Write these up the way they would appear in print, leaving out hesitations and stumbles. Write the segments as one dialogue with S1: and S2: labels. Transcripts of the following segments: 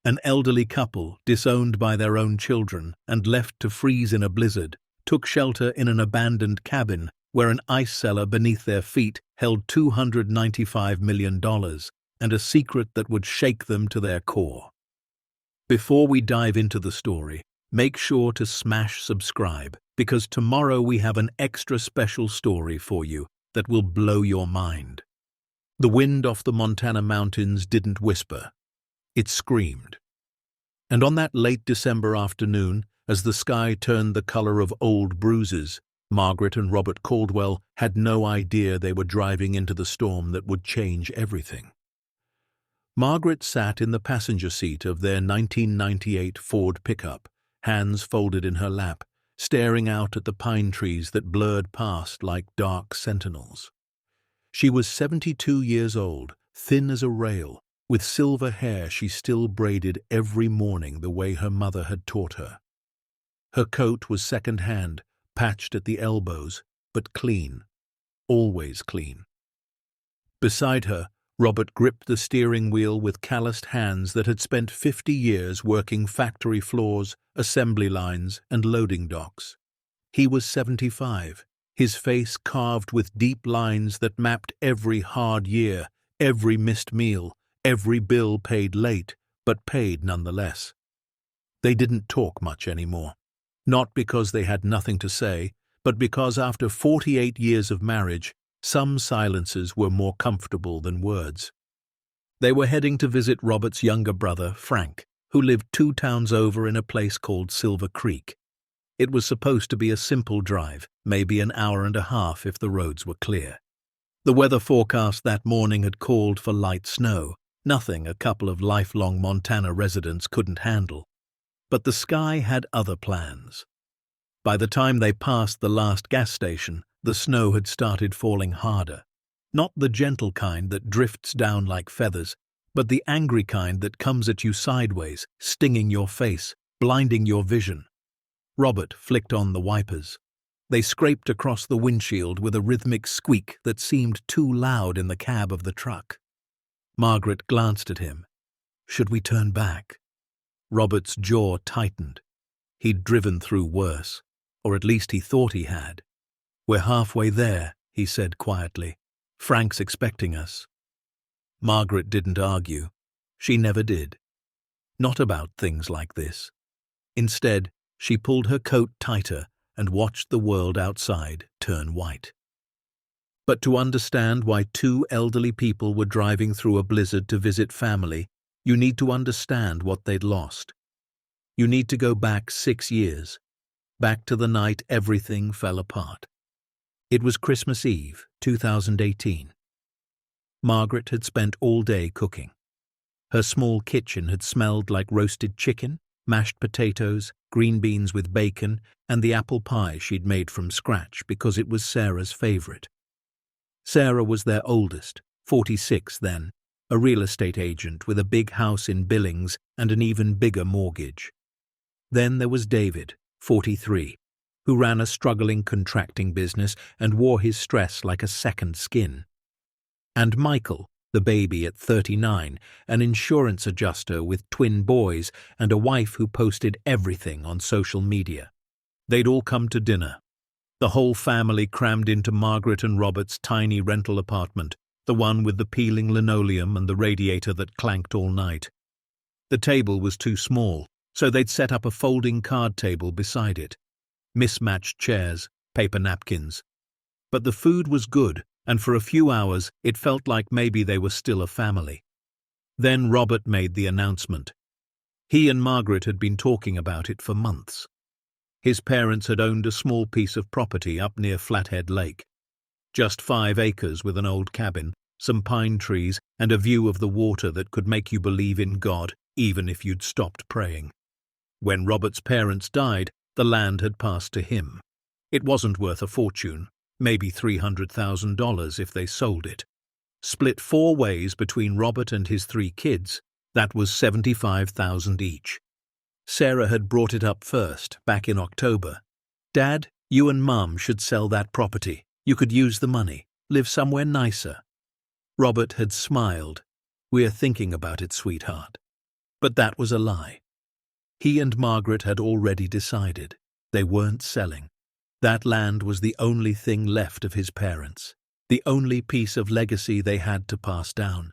S1: An elderly couple, disowned by their own children and left to freeze in a blizzard, took shelter in an abandoned cabin where an ice cellar beneath their feet held $295 million and a secret that would shake them to their core. Before we dive into the story, make sure to smash subscribe, because tomorrow we have an extra special story for you that will blow your mind. The wind off the Montana mountains didn't whisper. It screamed. And on that late December afternoon, as the sky turned the color of old bruises, Margaret and Robert Caldwell had no idea they were driving into the storm that would change everything. Margaret sat in the passenger seat of their 1998 Ford pickup, hands folded in her lap, staring out at the pine trees that blurred past like dark sentinels. She was 72 years old, thin as a rail, with silver hair she still braided every morning the way her mother had taught her. Her coat was second-hand, patched at the elbows, but clean, always clean. Beside her, Robert gripped the steering wheel with calloused hands that had spent 50 years working factory floors, assembly lines, and loading docks. He was 75, his face carved with deep lines that mapped every hard year, every missed meal, every bill paid late, but paid nonetheless. They didn't talk much anymore. Not because they had nothing to say, but because after 48 years of marriage, some silences were more comfortable than words. They were heading to visit Robert's younger brother, Frank, who lived 2 towns over in a place called Silver Creek. It was supposed to be a simple drive, maybe an hour and a half if the roads were clear. The weather forecast that morning had called for light snow, nothing a couple of lifelong Montana residents couldn't handle. But the sky had other plans. By the time they passed the last gas station, the snow had started falling harder. Not the gentle kind that drifts down like feathers, but the angry kind that comes at you sideways, stinging your face, blinding your vision. Robert flicked on the wipers. They scraped across the windshield with a rhythmic squeak that seemed too loud in the cab of the truck. Margaret glanced at him. Should we turn back? Robert's jaw tightened. He'd driven through worse, or at least he thought he had. We're halfway there, he said quietly. Frank's expecting us. Margaret didn't argue. She never did. Not about things like this. Instead, she pulled her coat tighter and watched the world outside turn white. But to understand why 2 elderly people were driving through a blizzard to visit family, you need to understand what they'd lost. You need to go back 6 years, back to the night everything fell apart. It was Christmas Eve, 2018. Margaret had spent all day cooking. Her small kitchen had smelled like roasted chicken, mashed potatoes, green beans with bacon, and the apple pie she'd made from scratch because it was Sarah's favorite. Sarah was their oldest, 46 then, a real estate agent with a big house in Billings and an even bigger mortgage. Then there was David, 43, who ran a struggling contracting business and wore his stress like a second skin. And Michael, the baby at 39, an insurance adjuster with twin boys and a wife who posted everything on social media. They'd all come to dinner. The whole family crammed into Margaret and Robert's tiny rental apartment, the one with the peeling linoleum and the radiator that clanked all night. The table was too small, so they'd set up a folding card table beside it. Mismatched chairs, paper napkins. But the food was good, and for a few hours it felt like maybe they were still a family. Then Robert made the announcement. He and Margaret had been talking about it for months. His parents had owned a small piece of property up near Flathead Lake. Just 5 acres with an old cabin, some pine trees, and a view of the water that could make you believe in God even if you'd stopped praying. When Robert's parents died, the land had passed to him. It wasn't worth a fortune, maybe $300,000 if they sold it. Split 4 ways between Robert and his 3 kids, that was $75,000 each. Sarah had brought it up first, back in October. Dad, you and Mum should sell that property. You could use the money, live somewhere nicer. Robert had smiled. We're thinking about it, sweetheart. But that was a lie. He and Margaret had already decided. They weren't selling. That land was the only thing left of his parents, the only piece of legacy they had to pass down.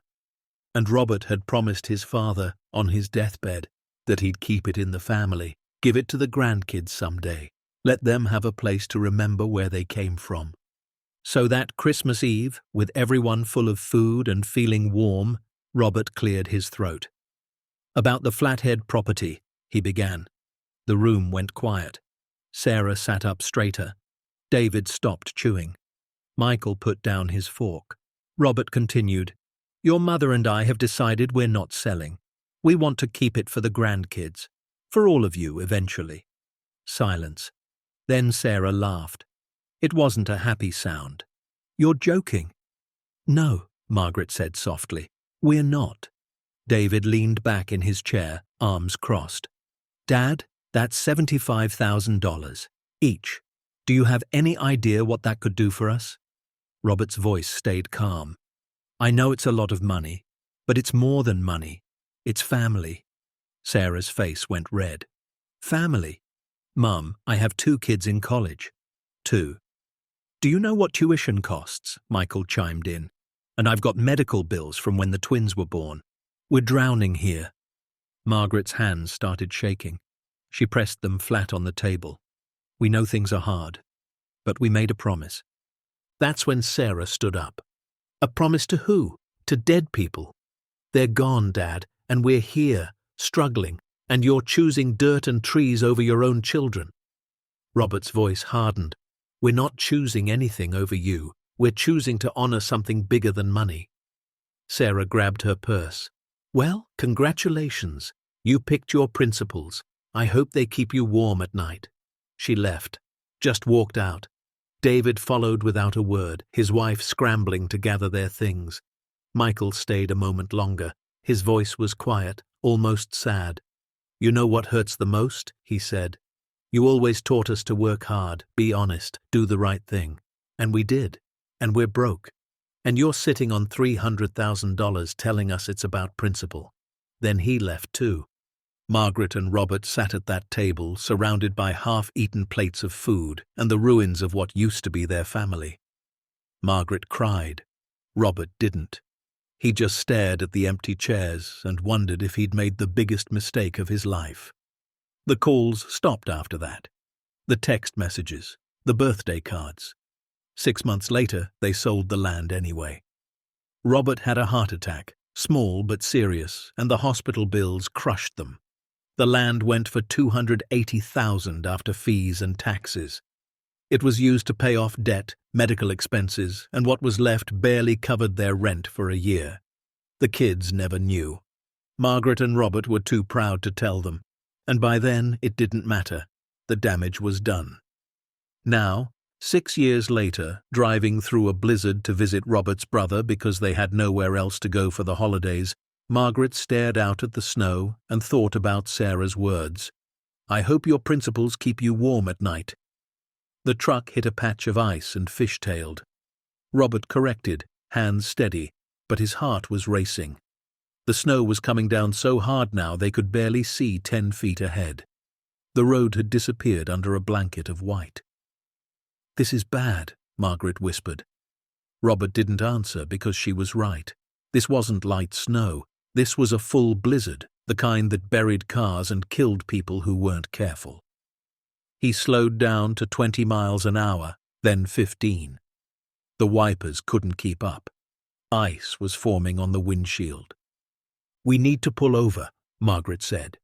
S1: And Robert had promised his father, on his deathbed, that he'd keep it in the family, give it to the grandkids someday, let them have a place to remember where they came from. So that Christmas Eve, with everyone full of food and feeling warm, Robert cleared his throat. About the Flathead property, he began. The room went quiet. Sarah sat up straighter. David stopped chewing. Michael put down his fork. Robert continued, "Your mother and I have decided we're not selling. We want to keep it for the grandkids. For all of you, eventually." Silence. Then Sarah laughed. It wasn't a happy sound. "You're joking." "No," Margaret said softly. "We're not." David leaned back in his chair, arms crossed. "Dad, that's $75,000 each. Do you have any idea what that could do for us?" Robert's voice stayed calm. "I know it's a lot of money, but it's more than money. It's family." Sarah's face went red. "Family? Mum, I have 2 kids in college." "2. Do you know what tuition costs?" Michael chimed in. "And I've got medical bills from when the twins were born. We're drowning here." Margaret's hands started shaking. She pressed them flat on the table. "We know things are hard, but we made a promise." That's when Sarah stood up. "A promise to who? To dead people? They're gone, Dad, and we're here, struggling, and you're choosing dirt and trees over your own children." Robert's voice hardened. "We're not choosing anything over you. We're choosing to honor something bigger than money." Sarah grabbed her purse. "Well, congratulations. You picked your principles. I hope they keep you warm at night." She left, just walked out. David followed without a word, his wife scrambling to gather their things. Michael stayed a moment longer. His voice was quiet, almost sad. "You know what hurts the most?" he said. "You always taught us to work hard, be honest, do the right thing. And we did. And we're broke. And you're sitting on $300,000 telling us it's about principle." Then he left too. Margaret and Robert sat at that table, surrounded by half-eaten plates of food and the ruins of what used to be their family. Margaret cried. Robert didn't. He just stared at the empty chairs and wondered if he'd made the biggest mistake of his life. The calls stopped after that. The text messages, the birthday cards. 6 months later, they sold the land anyway. Robert had a heart attack, small but serious, and the hospital bills crushed them. The land went for $280,000 after fees and taxes. It was used to pay off debt, medical expenses, and what was left barely covered their rent for a year. The kids never knew. Margaret and Robert were too proud to tell them, and by then it didn't matter. The damage was done. Now, 6 years later, driving through a blizzard to visit Robert's brother because they had nowhere else to go for the holidays, Margaret stared out at the snow and thought about Sarah's words. "I hope your principles keep you warm at night." The truck hit a patch of ice and fishtailed. Robert corrected, hands steady, but his heart was racing. The snow was coming down so hard now they could barely see 10 feet ahead. The road had disappeared under a blanket of white. "This is bad," Margaret whispered. Robert didn't answer because she was right. This wasn't light snow. This was a full blizzard, the kind that buried cars and killed people who weren't careful. He slowed down to 20 miles an hour, then 15. The wipers couldn't keep up. Ice was forming on the windshield. "We need to pull over," Margaret said.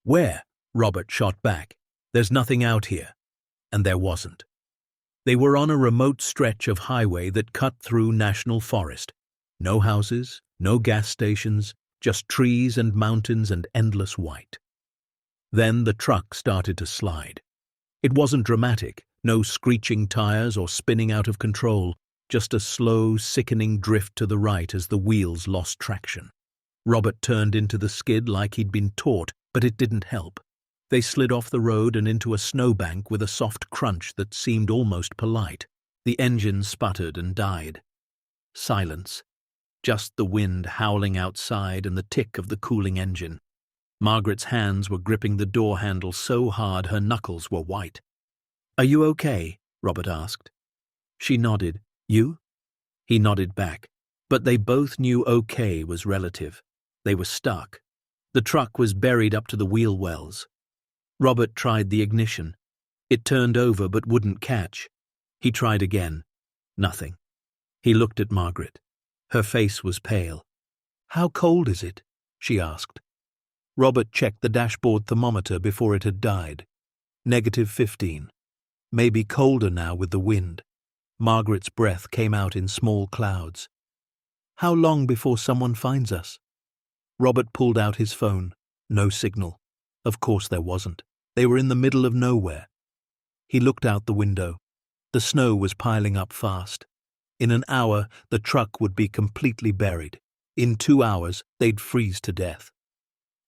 S1: "Where?" Robert shot back. "There's nothing out here." And there wasn't. They were on a remote stretch of highway that cut through national forest. No houses, no gas stations, just trees and mountains and endless white. Then the truck started to slide. It wasn't dramatic, no screeching tires or spinning out of control, just a slow, sickening drift to the right as the wheels lost traction. Robert turned into the skid like he'd been taught, but it didn't help. They slid off the road and into a snowbank with a soft crunch that seemed almost polite. The engine sputtered and died. Silence. Just the wind howling outside and the tick of the cooling engine. Margaret's hands were gripping the door handle so hard her knuckles were white. "Are you okay?" Robert asked. She nodded. "You?" He nodded back. But they both knew okay was relative. They were stuck. The truck was buried up to the wheel wells. Robert tried the ignition. It turned over but wouldn't catch. He tried again. Nothing. He looked at Margaret. Her face was pale. "How cold is it?" she asked. Robert checked the dashboard thermometer before it had died. -15. Maybe colder now with the wind. Margaret's breath came out in small clouds. "How long before someone finds us?" Robert pulled out his phone. No signal. Of course there wasn't. They were in the middle of nowhere. He looked out the window. The snow was piling up fast. In an hour, the truck would be completely buried. In 2 hours, they'd freeze to death.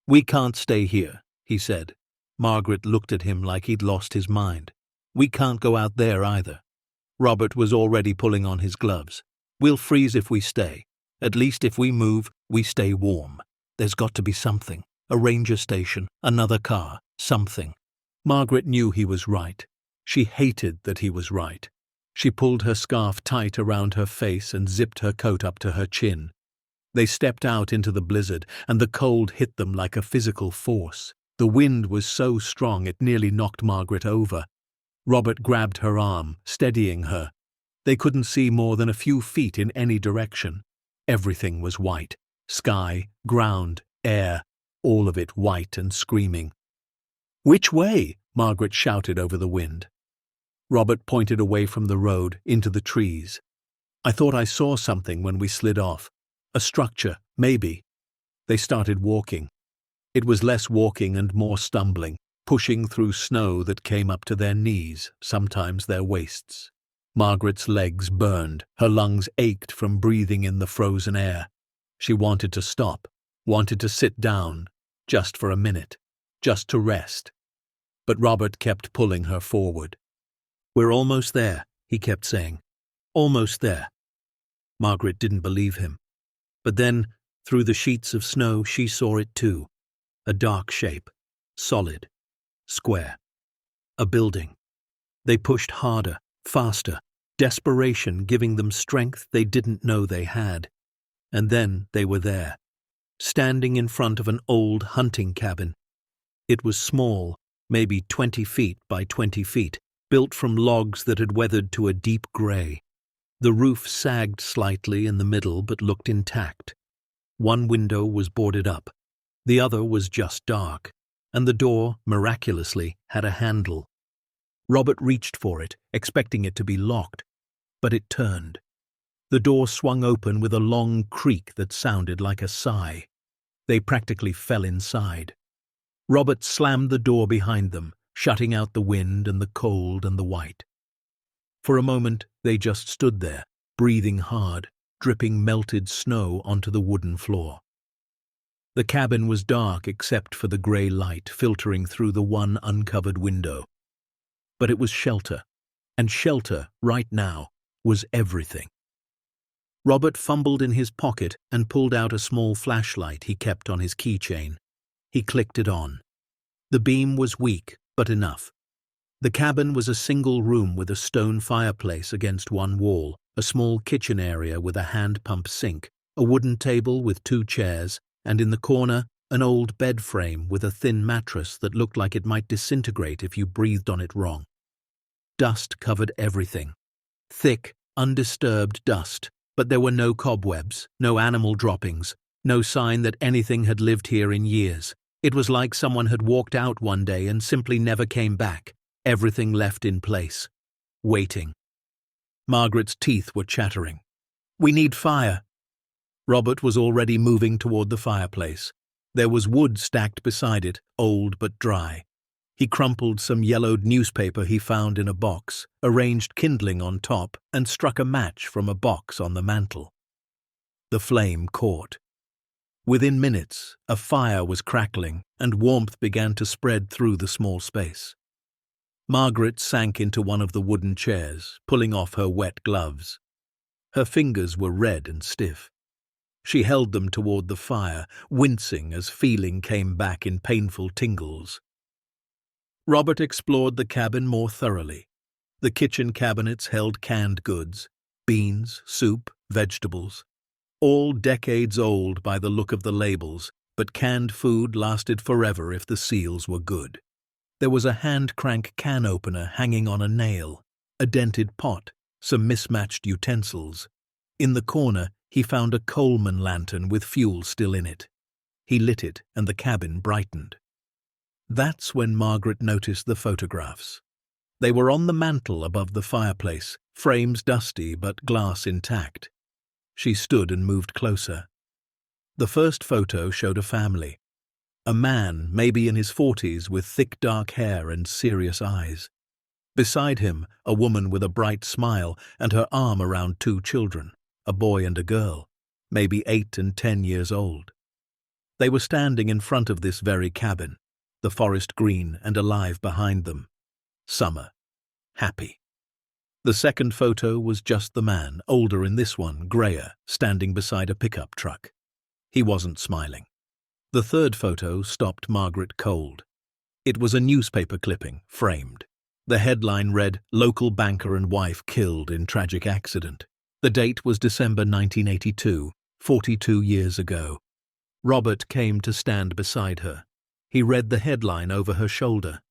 S1: "We can't stay here," he said. Margaret looked at him like he'd lost his mind. "We can't go out there either." Robert was already pulling on his gloves. "We'll freeze if we stay. At least if we move, we stay warm. There's got to be something. A ranger station, another car, something." Margaret knew he was right. She hated that he was right. She pulled her scarf tight around her face and zipped her coat up to her chin. They stepped out into the blizzard, and the cold hit them like a physical force. The wind was so strong it nearly knocked Margaret over. Robert grabbed her arm, steadying her. They couldn't see more than a few feet in any direction. Everything was white. Sky, ground, air, all of it white and screaming. "Which way?" Margaret shouted over the wind. Robert pointed away from the road, into the trees. "I thought I saw something when we slid off. A structure, maybe." They started walking. It was less walking and more stumbling, pushing through snow that came up to their knees, sometimes their waists. Margaret's legs burned, her lungs ached from breathing in the frozen air. She wanted to stop, wanted to sit down, just for a minute, just to rest. But Robert kept pulling her forward. "We're almost there," he kept saying. "Almost there." Margaret didn't believe him. But then, through the sheets of snow, she saw it too. A dark shape, solid, square. A building. They pushed harder, faster, desperation giving them strength they didn't know they had. And then they were there, standing in front of an old hunting cabin. It was small, maybe 20 feet by 20 feet, built from logs that had weathered to a deep gray. The roof sagged slightly in the middle but looked intact. One window was boarded up. The other was just dark, and the door, miraculously, had a handle. Robert reached for it, expecting it to be locked, but it turned. The door swung open with a long creak that sounded like a sigh. They practically fell inside. Robert slammed the door behind them, shutting out the wind and the cold and the white. For a moment, they just stood there, breathing hard, dripping melted snow onto the wooden floor. The cabin was dark except for the grey light filtering through the one uncovered window. But it was shelter, and shelter, right now, was everything. Robert fumbled in his pocket and pulled out a small flashlight he kept on his keychain. He clicked it on. The beam was weak, but enough. The cabin was a single room with a stone fireplace against one wall, a small kitchen area with a hand pump sink, a wooden table with 2 chairs, and in the corner, an old bed frame with a thin mattress that looked like it might disintegrate if you breathed on it wrong. Dust covered everything. Thick, undisturbed dust, but there were no cobwebs, no animal droppings, no sign that anything had lived here in years. It was like someone had walked out one day and simply never came back. Everything left in place. Waiting. Margaret's teeth were chattering. "We need fire." Robert was already moving toward the fireplace. There was wood stacked beside it, old but dry. He crumpled some yellowed newspaper he found in a box, arranged kindling on top, and struck a match from a box on the mantel. The flame caught. Within minutes, a fire was crackling, and warmth began to spread through the small space. Margaret sank into one of the wooden chairs, pulling off her wet gloves. Her fingers were red and stiff. She held them toward the fire, wincing as feeling came back in painful tingles. Robert explored the cabin more thoroughly. The kitchen cabinets held canned goods, beans, soup, vegetables. All decades old by the look of the labels, but canned food lasted forever if the seals were good. There was a hand-crank can opener hanging on a nail, a dented pot, some mismatched utensils. In the corner, he found a Coleman lantern with fuel still in it. He lit it, and the cabin brightened. That's when Margaret noticed the photographs. They were on the mantel above the fireplace, frames dusty but glass intact. She stood and moved closer. The first photo showed a family. A man, maybe in his 40s, with thick dark hair and serious eyes. Beside him, a woman with a bright smile and her arm around two children, a boy and a girl, maybe 8 and 10 years old. They were standing in front of this very cabin, the forest green and alive behind them. Summer. Happy. The second photo was just the man, older in this one, grayer, standing beside a pickup truck. He wasn't smiling. The third photo stopped Margaret cold. It was a newspaper clipping, framed. The headline read, "Local banker and wife killed in tragic accident." The date was December 1982, 42 years ago. Robert came to stand beside her. He read the headline over her shoulder.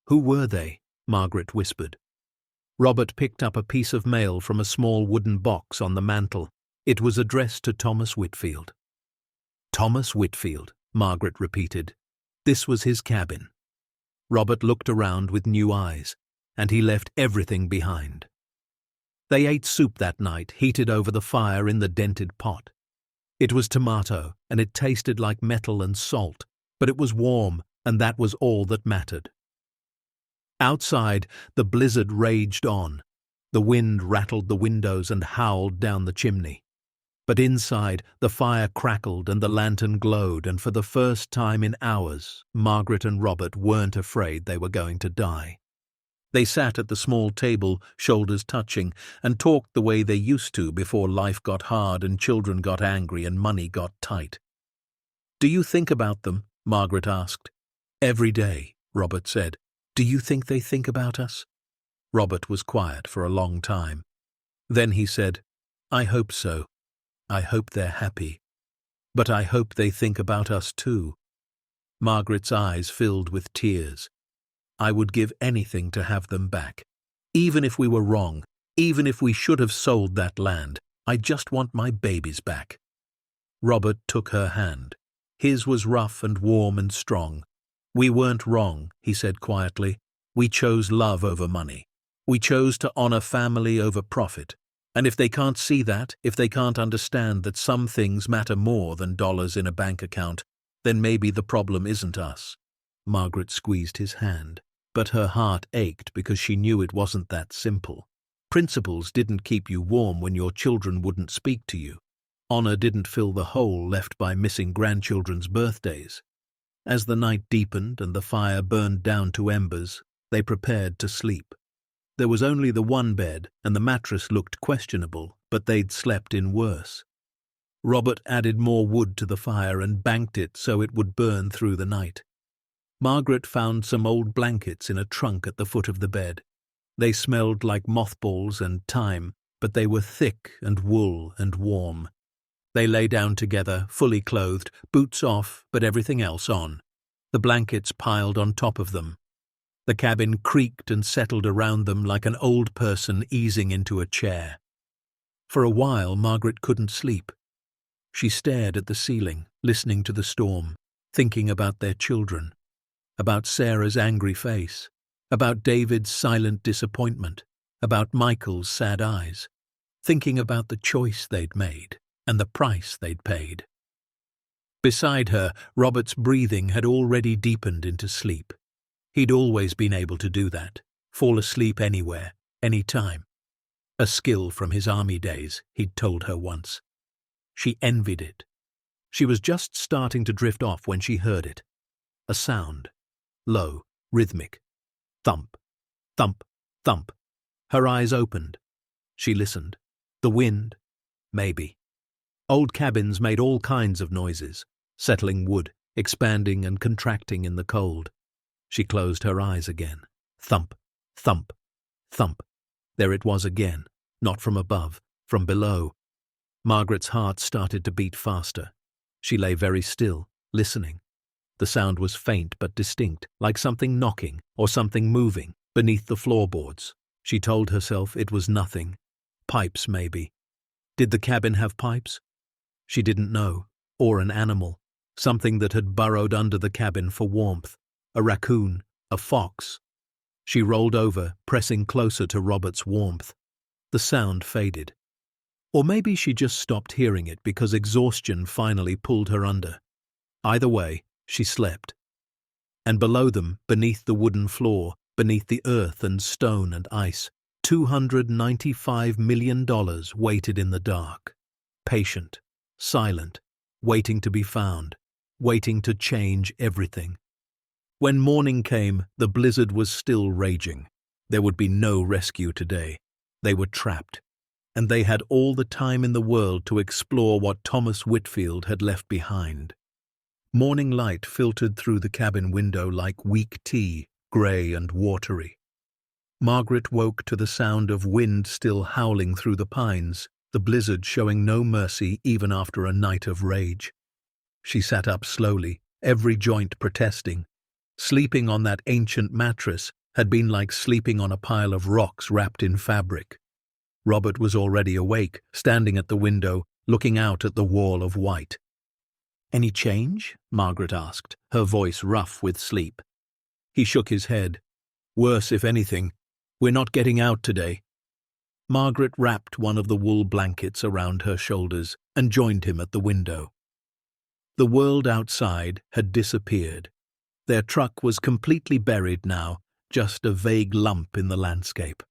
S1: "Who were they?" Margaret whispered. Robert picked up a piece of mail from a small wooden box on the mantel. It was addressed to Thomas Whitfield. Thomas Whitfield, Margaret repeated. This was his cabin. Robert looked around with new eyes, and he left everything behind. They ate soup that night, heated over the fire in the dented pot. It was tomato, and it tasted like metal and salt, but it was warm, and that was all that mattered. Outside, the blizzard raged on. The wind rattled the windows and howled down the chimney. But inside, the fire crackled and the lantern glowed, and for the first time in hours, Margaret and Robert weren't afraid they were going to die. They sat at the small table, shoulders touching, and talked the way they used to before life got hard and children got angry and money got tight. "Do you think about them?" Margaret asked. "Every day," Robert said. "Do you think they think about us?" Robert was quiet for a long time. Then he said, "I hope so. I hope they're happy. But I hope they think about us too." Margaret's eyes filled with tears. "I would give anything to have them back. Even if we were wrong, even if we should have sold that land, I just want my babies back." Robert took her hand. His was rough and warm and strong. "We weren't wrong," he said quietly. "We chose love over money. We chose to honor family over profit. And if they can't see that, if they can't understand that some things matter more than dollars in a bank account, then maybe the problem isn't us." Margaret squeezed his hand, but her heart ached because she knew it wasn't that simple. Principles didn't keep you warm when your children wouldn't speak to you. Honor didn't fill the hole left by missing grandchildren's birthdays. As the night deepened and the fire burned down to embers, they prepared to sleep. There was only the one bed, and the mattress looked questionable, but they'd slept in worse. Robert added more wood to the fire and banked it so it would burn through the night. Margaret found some old blankets in a trunk at the foot of the bed. They smelled like mothballs and thyme, but they were thick and wool and warm. They lay down together, fully clothed, boots off, but everything else on. The blankets piled on top of them. The cabin creaked and settled around them like an old person easing into a chair. For a while, Margaret couldn't sleep. She stared at the ceiling, listening to the storm, thinking about their children, about Sarah's angry face, about David's silent disappointment, about Michael's sad eyes, thinking about the choice they'd made and the price they'd paid. Beside her, Robert's breathing had already deepened into sleep. He'd always been able to do that, fall asleep anywhere, any time. A skill from his army days, he'd told her once. She envied it. She was just starting to drift off when she heard it. A sound. Low, rhythmic. Thump, thump, thump. Her eyes opened. She listened. The wind? Maybe. Old cabins made all kinds of noises, settling wood, expanding and contracting in the cold. She closed her eyes again. Thump, thump, thump. There it was again, not from above, from below. Margaret's heart started to beat faster. She lay very still, listening. The sound was faint but distinct, like something knocking or something moving beneath the floorboards. She told herself it was nothing. Pipes, maybe. Did the cabin have pipes? She didn't know. Or an animal. Something that had burrowed under the cabin for warmth. A raccoon. A fox. She rolled over, pressing closer to Robert's warmth. The sound faded. Or maybe she just stopped hearing it because exhaustion finally pulled her under. Either way, she slept. And below them, beneath the wooden floor, beneath the earth and stone and ice, $295 million waited in the dark. Patient, silent, waiting to be found, waiting to change everything. When morning came, the blizzard was still raging. There would be no rescue today. They were trapped. And they had all the time in the world to explore what Thomas Whitfield had left behind. Morning light filtered through the cabin window like weak tea, grey and watery. Margaret woke to the sound of wind still howling through the pines, the blizzard showing no mercy even after a night of rage. She sat up slowly, every joint protesting. Sleeping on that ancient mattress had been like sleeping on a pile of rocks wrapped in fabric. Robert was already awake, standing at the window, looking out at the wall of white. "Any change?" Margaret asked, her voice rough with sleep. He shook his head. "Worse, if anything. We're not getting out today." Margaret wrapped one of the wool blankets around her shoulders and joined him at the window. The world outside had disappeared. Their truck was completely buried now, just a vague lump in the landscape.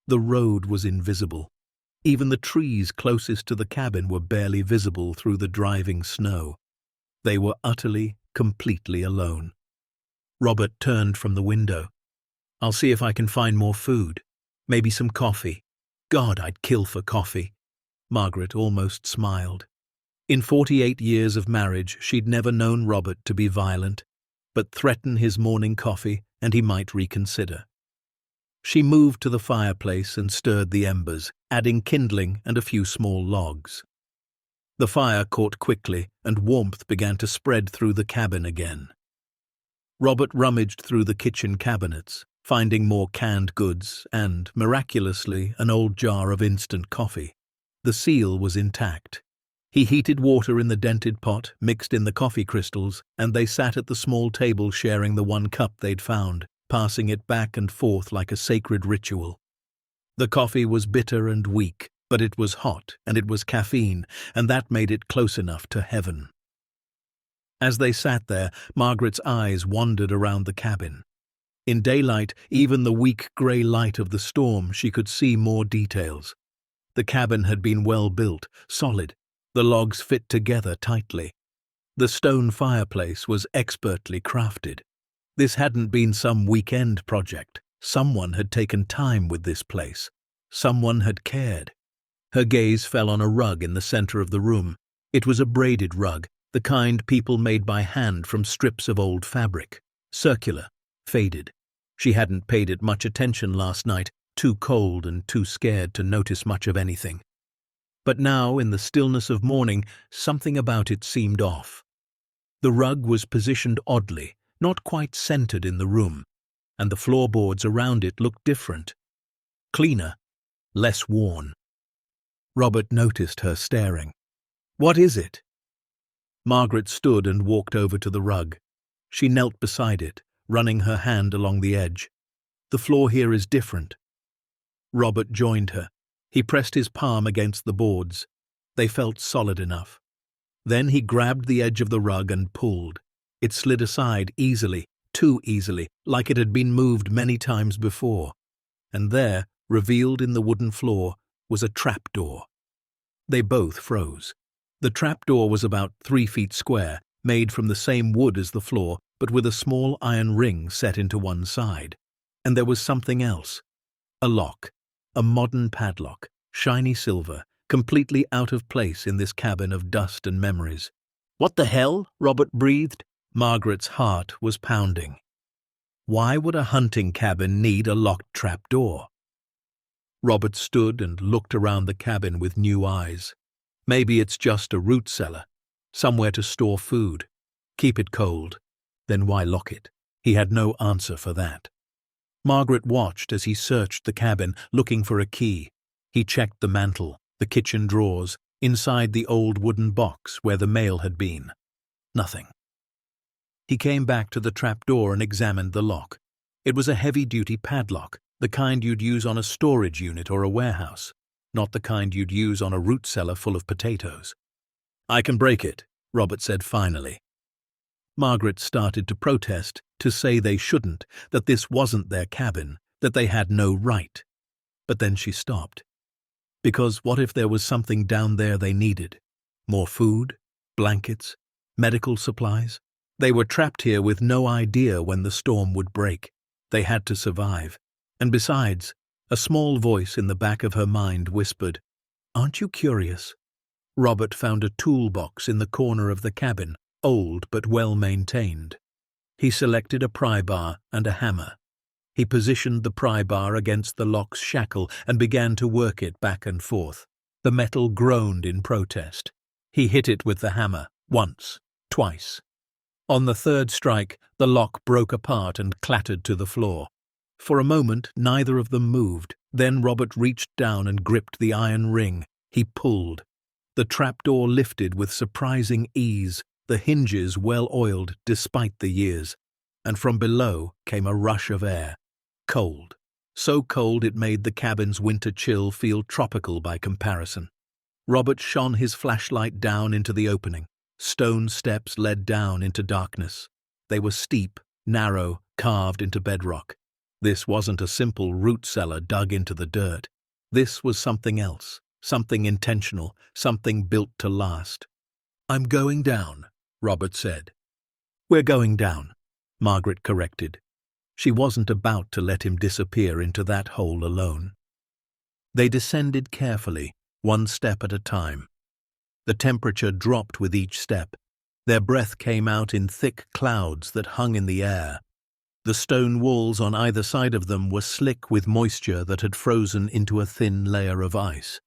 S1: The road was invisible. Even the trees closest to the cabin were barely visible through the driving snow. They were utterly, completely alone. Robert turned from the window. "I'll see if I can find more food. Maybe some coffee. God, I'd kill for coffee." Margaret almost smiled. In 48 years of marriage, she'd never known Robert to be violent, but threaten his morning coffee and he might reconsider. She moved to the fireplace and stirred the embers, adding kindling and a few small logs. The fire caught quickly, and warmth began to spread through the cabin again. Robert rummaged through the kitchen cabinets, finding more canned goods and, miraculously, an old jar of instant coffee. The seal was intact. He heated water in the dented pot, mixed in the coffee crystals, and they sat at the small table sharing the one cup they'd found, passing it back and forth like a sacred ritual. The coffee was bitter and weak, but it was hot and it was caffeine, and that made it close enough to heaven. As they sat there, Margaret's eyes wandered around the cabin. In daylight, even the weak grey light of the storm, she could see more details. The cabin had been well built, solid. The logs fit together tightly. The stone fireplace was expertly crafted. This hadn't been some weekend project. Someone had taken time with this place. Someone had cared. Her gaze fell on a rug in the center of the room. It was a braided rug, the kind people made by hand from strips of old fabric. Circular, faded. She hadn't paid it much attention last night, too cold and too scared to notice much of anything. But now, in the stillness of morning, something about it seemed off. The rug was positioned oddly, not quite centered in the room, and the floorboards around it looked different. Cleaner, less worn. Robert noticed her staring. "What is it?" Margaret stood and walked over to the rug. She knelt beside it, running her hand along the edge. "The floor here is different." Robert joined her. He pressed his palm against the boards. They felt solid enough. Then he grabbed the edge of the rug and pulled. It slid aside easily, too easily, like it had been moved many times before. And there, revealed in the wooden floor, was a trapdoor. They both froze. The trapdoor was about 3 feet square, made from the same wood as the floor, but with a small iron ring set into one side. And there was something else. A lock. A modern padlock, shiny silver, completely out of place in this cabin of dust and memories. "What the hell?" Robert breathed. Margaret's heart was pounding. Why would a hunting cabin need a locked trapdoor? Robert stood and looked around the cabin with new eyes. Maybe it's just a root cellar, somewhere to store food, keep it cold. Then why lock it? He had no answer for that. Margaret watched as he searched the cabin, looking for a key. He checked the mantel, the kitchen drawers, inside the old wooden box where the mail had been. Nothing. He came back to the trapdoor and examined the lock. It was a heavy-duty padlock, the kind you'd use on a storage unit or a warehouse, not the kind you'd use on a root cellar full of potatoes. "I can break it," Robert said finally. Margaret started to protest, to say they shouldn't, that this wasn't their cabin, that they had no right. But then she stopped. Because what if there was something down there they needed? More food, blankets, medical supplies? They were trapped here with no idea when the storm would break. They had to survive. And besides, a small voice in the back of her mind whispered, "Aren't you curious?" Robert found a toolbox in the corner of the cabin, old but well-maintained. He selected a pry bar and a hammer. He positioned the pry bar against the lock's shackle and began to work it back and forth. The metal groaned in protest. He hit it with the hammer, once, twice. On the third strike, the lock broke apart and clattered to the floor. For a moment, neither of them moved. Then Robert reached down and gripped the iron ring. He pulled. The trapdoor lifted with surprising ease, the hinges well-oiled despite the years, and from below came a rush of air. Cold. So cold it made the cabin's winter chill feel tropical by comparison. Robert shone his flashlight down into the opening. Stone steps led down into darkness. They were steep, narrow, carved into bedrock. This wasn't a simple root cellar dug into the dirt. This was something else, something intentional, something built to last. "I'm going down," Robert said. "We're going down," Margaret corrected. She wasn't about to let him disappear into that hole alone. They descended carefully, one step at a time. The temperature dropped with each step. Their breath came out in thick clouds that hung in the air. The stone walls on either side of them were slick with moisture that had frozen into a thin layer of ice.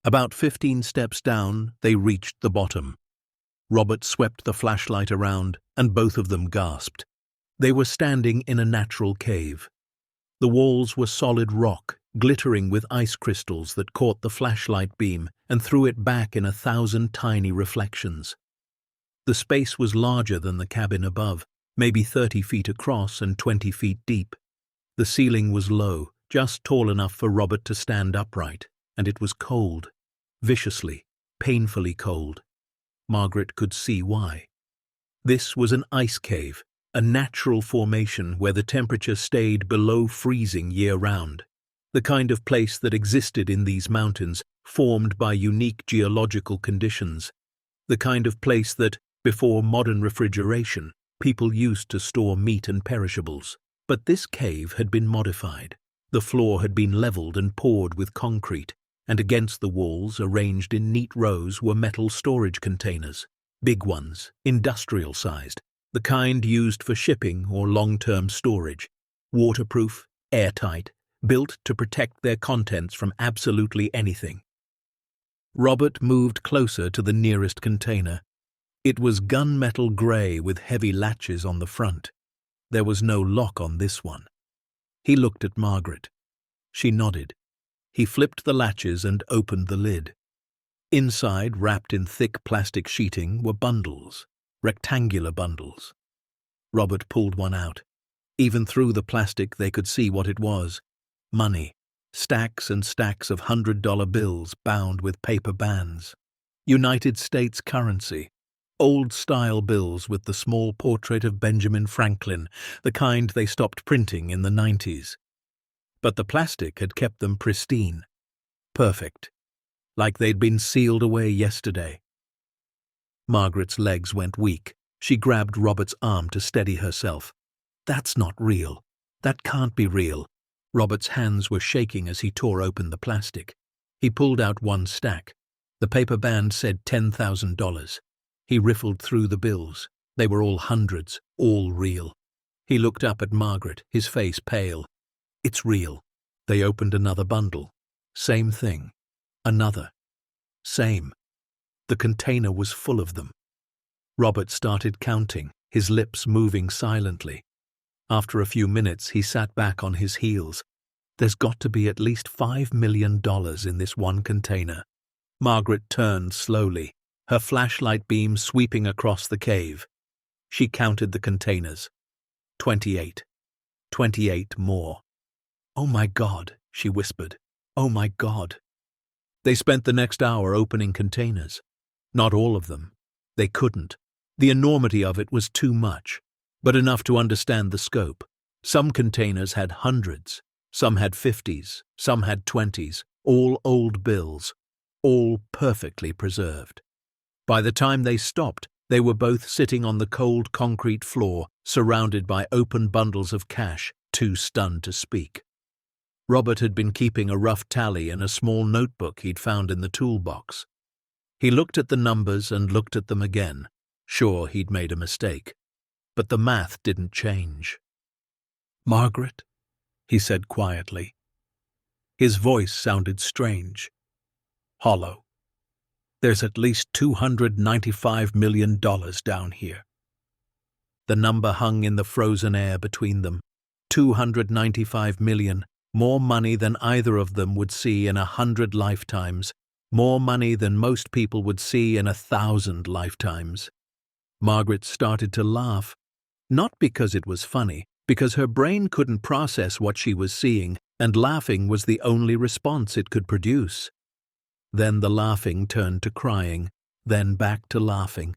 S1: About 15 steps down, they reached the bottom. Robert swept the flashlight around, and both of them gasped. They were standing in a natural cave. The walls were solid rock, glittering with ice crystals that caught the flashlight beam and threw it back in 1,000 tiny reflections. The space was larger than the cabin above, maybe 30 feet across and 20 feet deep. The ceiling was low, just tall enough for Robert to stand upright, and it was cold, viciously, painfully cold. Margaret could see why. This was an ice cave, a natural formation where the temperature stayed below freezing year-round, the kind of place that existed in these mountains, formed by unique geological conditions, the kind of place that, before modern refrigeration, people used to store meat and perishables. But this cave had been modified. The floor had been leveled and poured with concrete, and against the walls, arranged in neat rows, were metal storage containers, big ones, industrial-sized, the kind used for shipping or long-term storage, waterproof, airtight, built to protect their contents from absolutely anything. Robert moved closer to the nearest container. It was gunmetal grey with heavy latches on the front. There was no lock on this one. He looked at Margaret. She nodded. He flipped the latches and opened the lid. Inside, wrapped in thick plastic sheeting, were bundles, rectangular bundles. Robert pulled one out. Even through the plastic they could see what it was. Money. Stacks and stacks of $100 bills bound with paper bands. United States currency. Old-style bills with the small portrait of Benjamin Franklin, the kind they stopped printing in the 90s. But the plastic had kept them pristine. Perfect. Like they'd been sealed away yesterday. Margaret's legs went weak. She grabbed Robert's arm to steady herself. "That's not real. That can't be real." Robert's hands were shaking as he tore open the plastic. He pulled out one stack. The paper band said $10,000. He riffled through the bills. They were all hundreds, all real. He looked up at Margaret, his face pale. It's real. They opened another bundle. Same thing. Another. Same. The container was full of them. Robert started counting, his lips moving silently. After a few minutes, he sat back on his heels. There's got to be at least $5 million in this one container. Margaret turned slowly, her flashlight beam sweeping across the cave. She counted the containers. 28. 28 more. Oh my God, she whispered. Oh my God. They spent the next hour opening containers. Not all of them. They couldn't. The enormity of it was too much, but enough to understand the scope. Some containers had hundreds, some had 50s, some had 20s, all old bills, all perfectly preserved. By the time they stopped, they were both sitting on the cold concrete floor, surrounded by open bundles of cash, too stunned to speak. Robert had been keeping a rough tally in a small notebook he'd found in the toolbox. He looked at the numbers and looked at them again, sure he'd made a mistake. But the math didn't change. "Margaret," he said quietly. His voice sounded strange, hollow. "There's at least $295 million down here." The number hung in the frozen air between them. 295 million, more money than either of them would see in 100 lifetimes, more money than most people would see in 1,000 lifetimes. Margaret started to laugh, not because it was funny, because her brain couldn't process what she was seeing, and laughing was the only response it could produce. Then the laughing turned to crying, then back to laughing.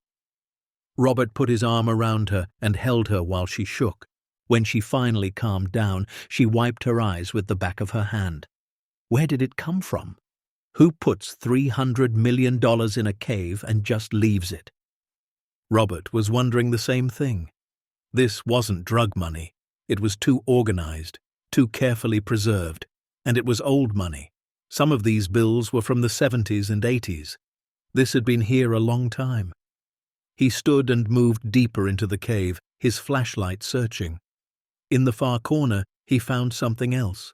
S1: Robert put his arm around her and held her while she shook. When she finally calmed down, she wiped her eyes with the back of her hand. Where did it come from? Who puts $300 million in a cave and just leaves it? Robert was wondering the same thing. This wasn't drug money. It was too organized, too carefully preserved, and it was old money. Some of these bills were from the 70s and 80s. This had been here a long time. He stood and moved deeper into the cave, his flashlight searching. In the far corner, he found something else.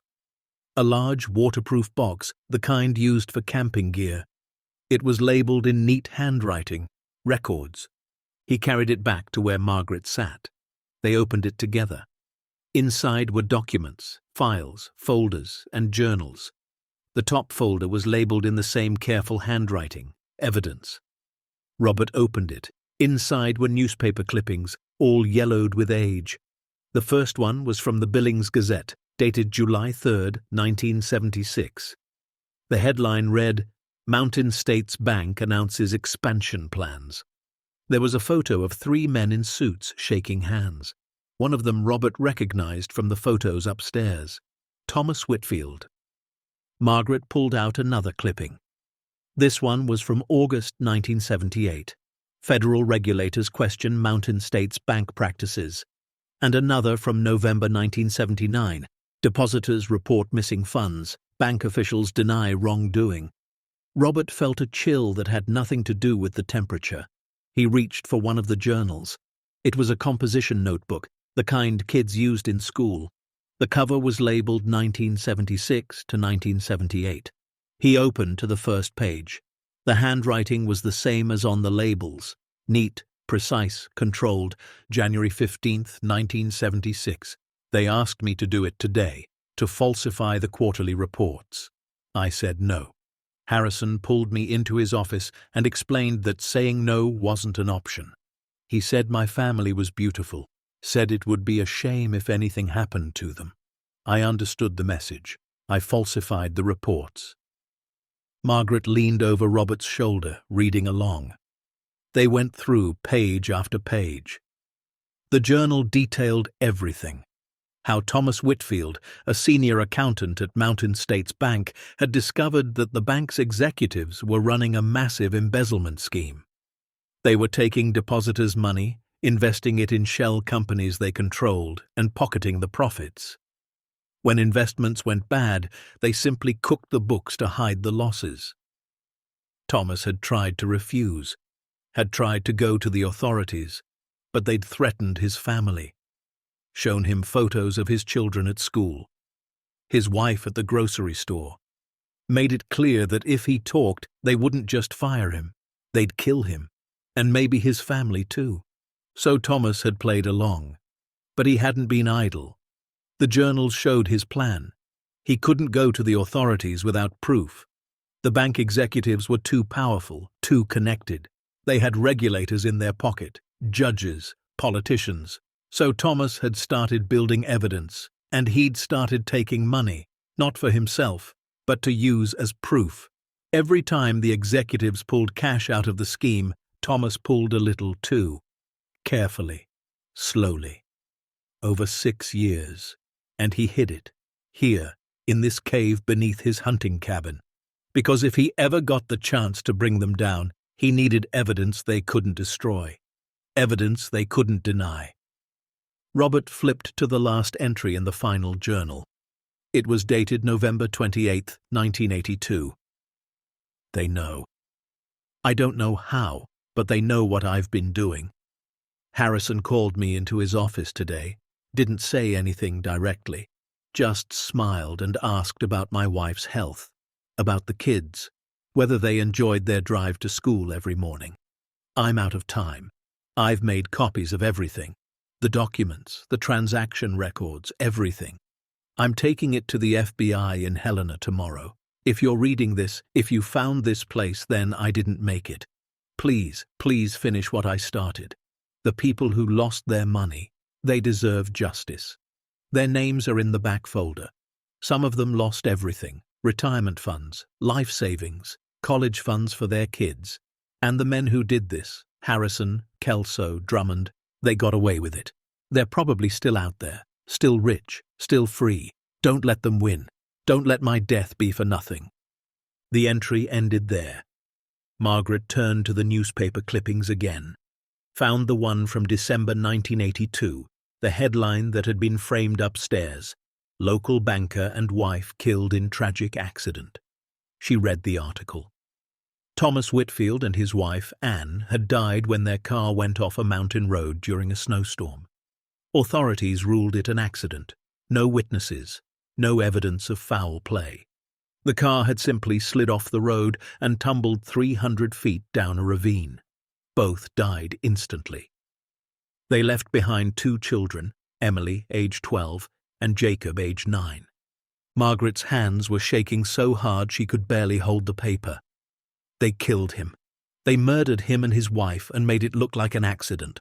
S1: A large waterproof box, the kind used for camping gear. It was labeled in neat handwriting, records. He carried it back to where Margaret sat. They opened it together. Inside were documents, files, folders, and journals. The top folder was labeled in the same careful handwriting, evidence. Robert opened it. Inside were newspaper clippings, all yellowed with age. The first one was from the Billings Gazette, dated July 3, 1976. The headline read, "Mountain States Bank announces expansion plans." There was a photo of 3 men in suits shaking hands. One of them Robert recognized from the photos upstairs. Thomas Whitfield. Margaret pulled out another clipping. This one was from August 1978. Federal regulators question Mountain States bank practices. And another from November 1979. Depositors report missing funds. Bank officials deny wrongdoing. Robert felt a chill that had nothing to do with the temperature. He reached for one of the journals. It was a composition notebook, the kind kids used in school. The cover was labeled 1976 to 1978. He opened to the first page. The handwriting was the same as on the labels. Neat, precise, controlled. January 15, 1976. They asked me to do it today, to falsify the quarterly reports. I said no. Harrison pulled me into his office and explained that saying no wasn't an option. He said my family was beautiful, said it would be a shame if anything happened to them. I understood the message. I falsified the reports. Margaret leaned over Robert's shoulder, reading along. They went through page after page. The journal detailed everything. How Thomas Whitfield, a senior accountant at Mountain States Bank, had discovered that the bank's executives were running a massive embezzlement scheme. They were taking depositors' money, investing it in shell companies they controlled, and pocketing the profits. When investments went bad, they simply cooked the books to hide the losses. Thomas had tried to refuse, had tried to go to the authorities, but they'd threatened his family, shown him photos of his children at school, his wife at the grocery store, made it clear that if he talked, they wouldn't just fire him, they'd kill him, and maybe his family too. So Thomas had played along. But he hadn't been idle. The journals showed his plan. He couldn't go to the authorities without proof. The bank executives were too powerful, too connected. They had regulators in their pocket, judges, politicians. So Thomas had started building evidence, and he'd started taking money, not for himself, but to use as proof. Every time the executives pulled cash out of the scheme, Thomas pulled a little too. Carefully, slowly. Over 6 years. And he hid it, here, in this cave beneath his hunting cabin. Because if he ever got the chance to bring them down, he needed evidence they couldn't destroy. Evidence they couldn't deny. Robert flipped to the last entry in the final journal. It was dated November 28, 1982. They know. I don't know how, but they know what I've been doing. Harrison called me into his office today, didn't say anything directly, just smiled and asked about my wife's health, about the kids, whether they enjoyed their drive to school every morning. I'm out of time. I've made copies of everything. The documents, the transaction records, everything. I'm taking it to the FBI in Helena tomorrow. If you're reading this, if you found this place, then I didn't make it. Please, please finish what I started. The people who lost their money, they deserve justice. Their names are in the back folder. Some of them lost everything: retirement funds, life savings, college funds for their kids. And the men who did this, Harrison, Kelso, Drummond, they got away with it. They're probably still out there, still rich, still free. Don't let them win. Don't let my death be for nothing. The entry ended there. Margaret turned to the newspaper clippings again. Found the one from December 1982, the headline that had been framed upstairs: "Local banker and wife killed in tragic accident." She read the article. Thomas Whitfield and his wife, Anne, had died when their car went off a mountain road during a snowstorm. Authorities ruled it an accident. No witnesses, no evidence of foul play. The car had simply slid off the road and tumbled 300 feet down a ravine. Both died instantly. They left behind 2 children, Emily, age 12, and Jacob, age 9. Margaret's hands were shaking so hard she could barely hold the paper. They killed him. They murdered him and his wife and made it look like an accident.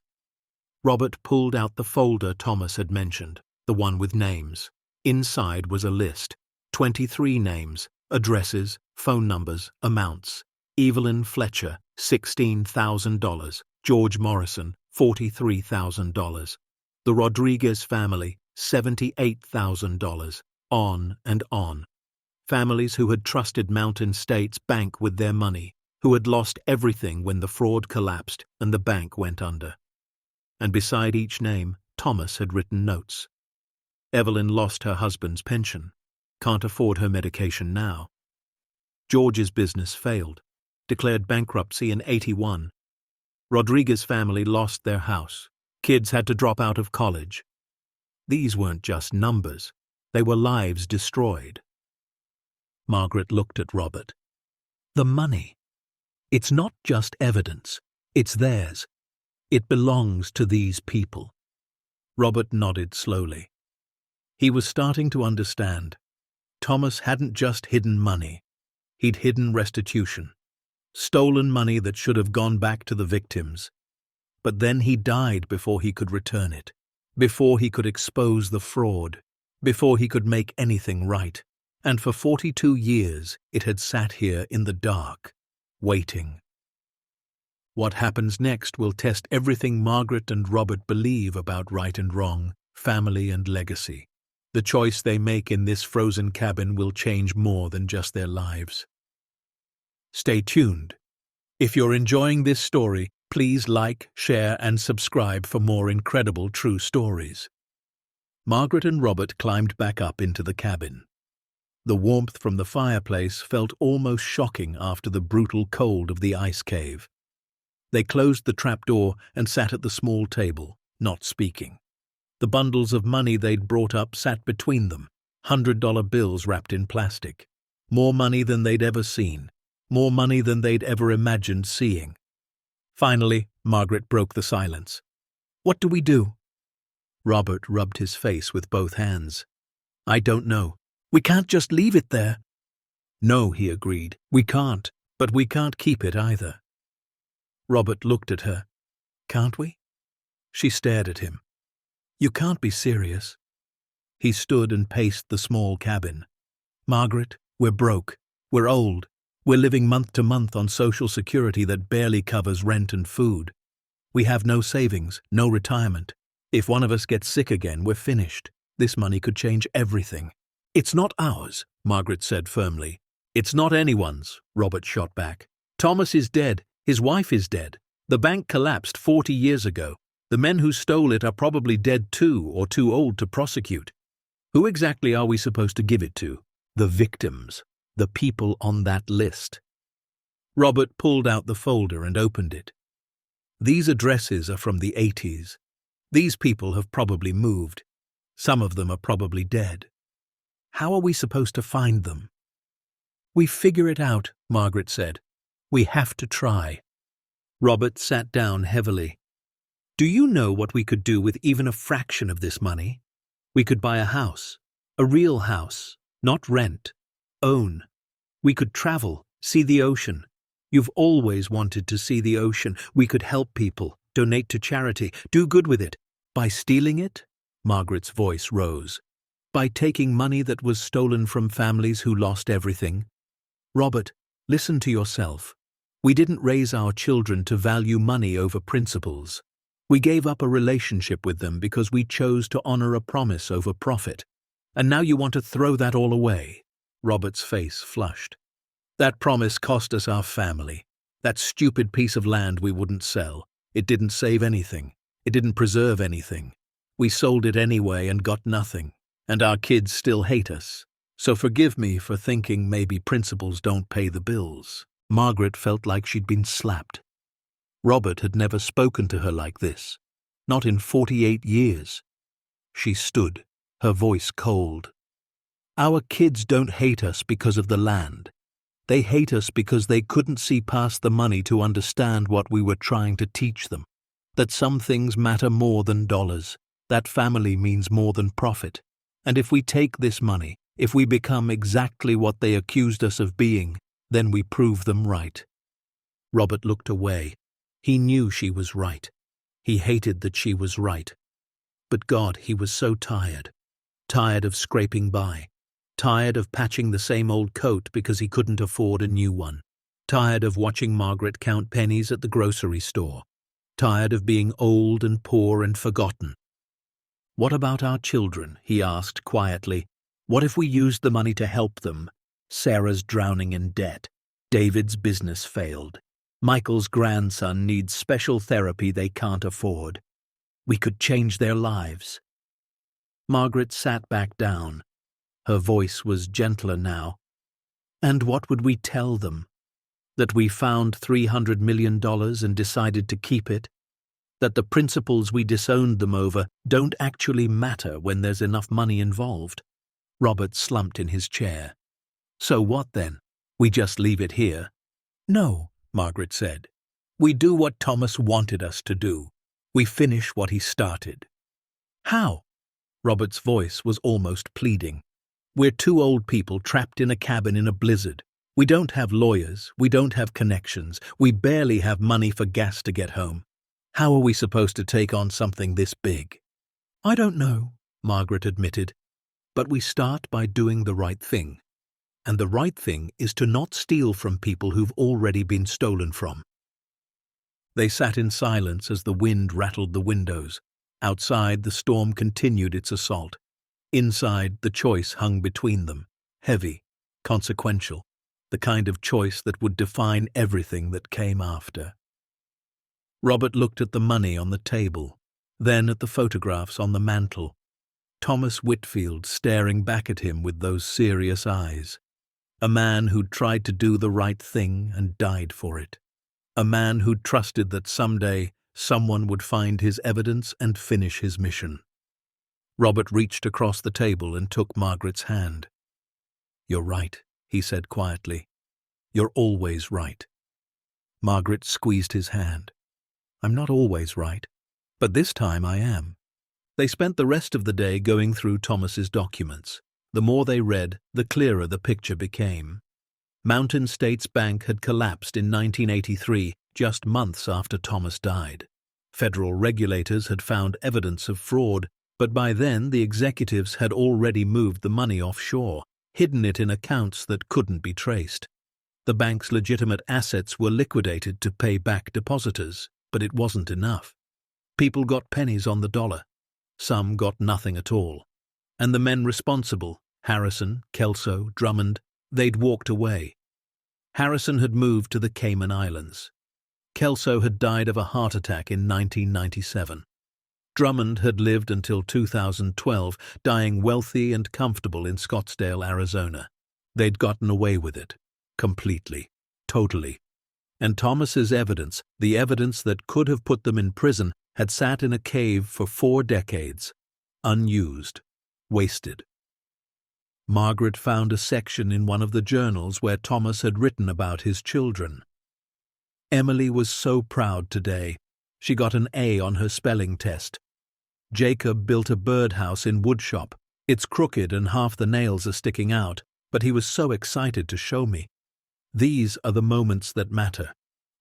S1: Robert pulled out the folder Thomas had mentioned, the one with names. Inside was a list: 23 names, addresses, phone numbers, amounts. Evelyn Fletcher, $16,000. George Morrison, $43,000. The Rodriguez family, $78,000. On and on. Families who had trusted Mountain States Bank with their money, who had lost everything when the fraud collapsed and the bank went under. And beside each name, Thomas had written notes. Evelyn lost her husband's pension, can't afford her medication now. George's business failed, declared bankruptcy in '81. Rodriguez family lost their house. Kids had to drop out of college. These weren't just numbers. They were lives destroyed. Margaret looked at Robert. The money. It's not just evidence. It's theirs. It belongs to these people. Robert nodded slowly. He was starting to understand. Thomas hadn't just hidden money. He'd hidden restitution. Stolen money that should have gone back to the victims. But then he died before he could return it, before he could expose the fraud, before he could make anything right. And for 42 years it had sat here in the dark, waiting. What happens next will test everything Margaret and Robert believe about right and wrong, family and legacy. The choice they make in this frozen cabin will change more than just their lives. Stay tuned. If you're enjoying this story, please like, share, and subscribe for more incredible true stories. Margaret and Robert climbed back up into the cabin. The warmth from the fireplace felt almost shocking after the brutal cold of the ice cave. They closed the trapdoor and sat at the small table, not speaking. The bundles of money they'd brought up sat between them, $100 bills wrapped in plastic. More money than they'd ever seen, more money than they'd ever imagined seeing. Finally, Margaret broke the silence. "What do we do?" Robert rubbed his face with both hands. "I don't know. We can't just leave it there." "No," he agreed. "We can't, but we can't keep it either." Robert looked at her. "Can't we?" She stared at him. "You can't be serious." He stood and paced the small cabin. "Margaret, we're broke. We're old. We're living month to month on Social Security that barely covers rent and food. We have no savings, no retirement. If one of us gets sick again, we're finished. This money could change everything." "It's not ours," Margaret said firmly. "It's not anyone's," Robert shot back. "Thomas is dead. His wife is dead. The bank collapsed 40 years ago. The men who stole it are probably dead too, or too old to prosecute. Who exactly are we supposed to give it to? The victims. The people on that list." Robert pulled out the folder and opened it. "These addresses are from the 80s. These people have probably moved. Some of them are probably dead. How are we supposed to find them?" "We figure it out," Margaret said. "We have to try." Robert sat down heavily. "Do you know what we could do with even a fraction of this money? We could buy a house. A real house. Not rent. Own. We could travel, see the ocean. You've always wanted to see the ocean. We could help people, donate to charity, do good with it. By stealing it?" Margaret's voice rose. "By taking money that was stolen from families who lost everything? Robert, listen to yourself. We didn't raise our children to value money over principles. We gave up a relationship with them because we chose to honor a promise over profit. And now you want to throw that all away." Robert's face flushed. "That promise cost us our family. That stupid piece of land we wouldn't sell. It didn't save anything. It didn't preserve anything. We sold it anyway and got nothing. And our kids still hate us. So forgive me for thinking maybe principles don't pay the bills." Margaret felt like she'd been slapped. Robert had never spoken to her like this. Not in 48 years. She stood, her voice cold. "Our kids don't hate us because of the land. They hate us because they couldn't see past the money to understand what we were trying to teach them. That some things matter more than dollars. That family means more than profit. And if we take this money, if we become exactly what they accused us of being, then we prove them right." Robert looked away. He knew she was right. He hated that she was right. But God, he was so tired. Tired of scraping by. Tired of patching the same old coat because he couldn't afford a new one. Tired of watching Margaret count pennies at the grocery store. Tired of being old and poor and forgotten. "What about our children?" he asked quietly. "What if we used the money to help them? Sarah's drowning in debt. David's business failed. Michael's grandson needs special therapy they can't afford. We could change their lives." Margaret sat back down. Her voice was gentler now. "And what would we tell them? That we found $300 million and decided to keep it? That the principles we disowned them over don't actually matter when there's enough money involved?" Robert slumped in his chair. "So what then? We just leave it here?" "No," Margaret said. "We do what Thomas wanted us to do. We finish what he started." "How?" Robert's voice was almost pleading. "We're two old people trapped in a cabin in a blizzard. We don't have lawyers. We don't have connections. We barely have money for gas to get home. How are we supposed to take on something this big?" "I don't know," Margaret admitted. "But we start by doing the right thing. And the right thing is to not steal from people who've already been stolen from." They sat in silence as the wind rattled the windows. Outside, the storm continued its assault. Inside, the choice hung between them, heavy, consequential, the kind of choice that would define everything that came after. Robert looked at the money on the table, then at the photographs on the mantel. Thomas Whitfield staring back at him with those serious eyes. A man who'd tried to do the right thing and died for it. A man who'd trusted that someday someone would find his evidence and finish his mission. Robert reached across the table and took Margaret's hand. "You're right," he said quietly. "You're always right." Margaret squeezed his hand. "I'm not always right, but this time I am." They spent the rest of the day going through Thomas's documents. The more they read, the clearer the picture became. Mountain States Bank had collapsed in 1983, just months after Thomas died. Federal regulators had found evidence of fraud, but by then the executives had already moved the money offshore, hidden it in accounts that couldn't be traced. The bank's legitimate assets were liquidated to pay back depositors, but it wasn't enough. People got pennies on the dollar. Some got nothing at all. And the men responsible, Harrison, Kelso, Drummond, they'd walked away. Harrison had moved to the Cayman Islands. Kelso had died of a heart attack in 1997. Drummond had lived until 2012, dying wealthy and comfortable in Scottsdale, Arizona. They'd gotten away with it. Completely. Totally. And Thomas's evidence, the evidence that could have put them in prison, had sat in a cave for 4 decades. Unused. Wasted. Margaret found a section in one of the journals where Thomas had written about his children. Emily was so proud today. She got an A on her spelling test. Jacob built a birdhouse in woodshop. It's crooked and half the nails are sticking out, but he was so excited to show me. These are the moments that matter.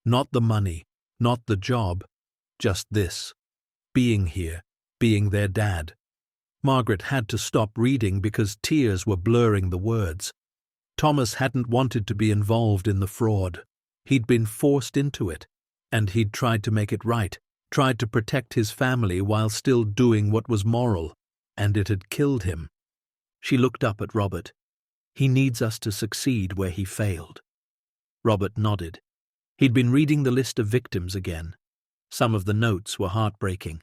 S1: Not the money, not the job, just this. Being here, being their dad. Margaret had to stop reading because tears were blurring the words. Thomas hadn't wanted to be involved in the fraud. He'd been forced into it, and he'd tried to make it right, tried to protect his family while still doing what was moral, and it had killed him. She looked up at Robert. "He needs us to succeed where he failed." Robert nodded. He'd been reading the list of victims again. Some of the notes were heartbreaking.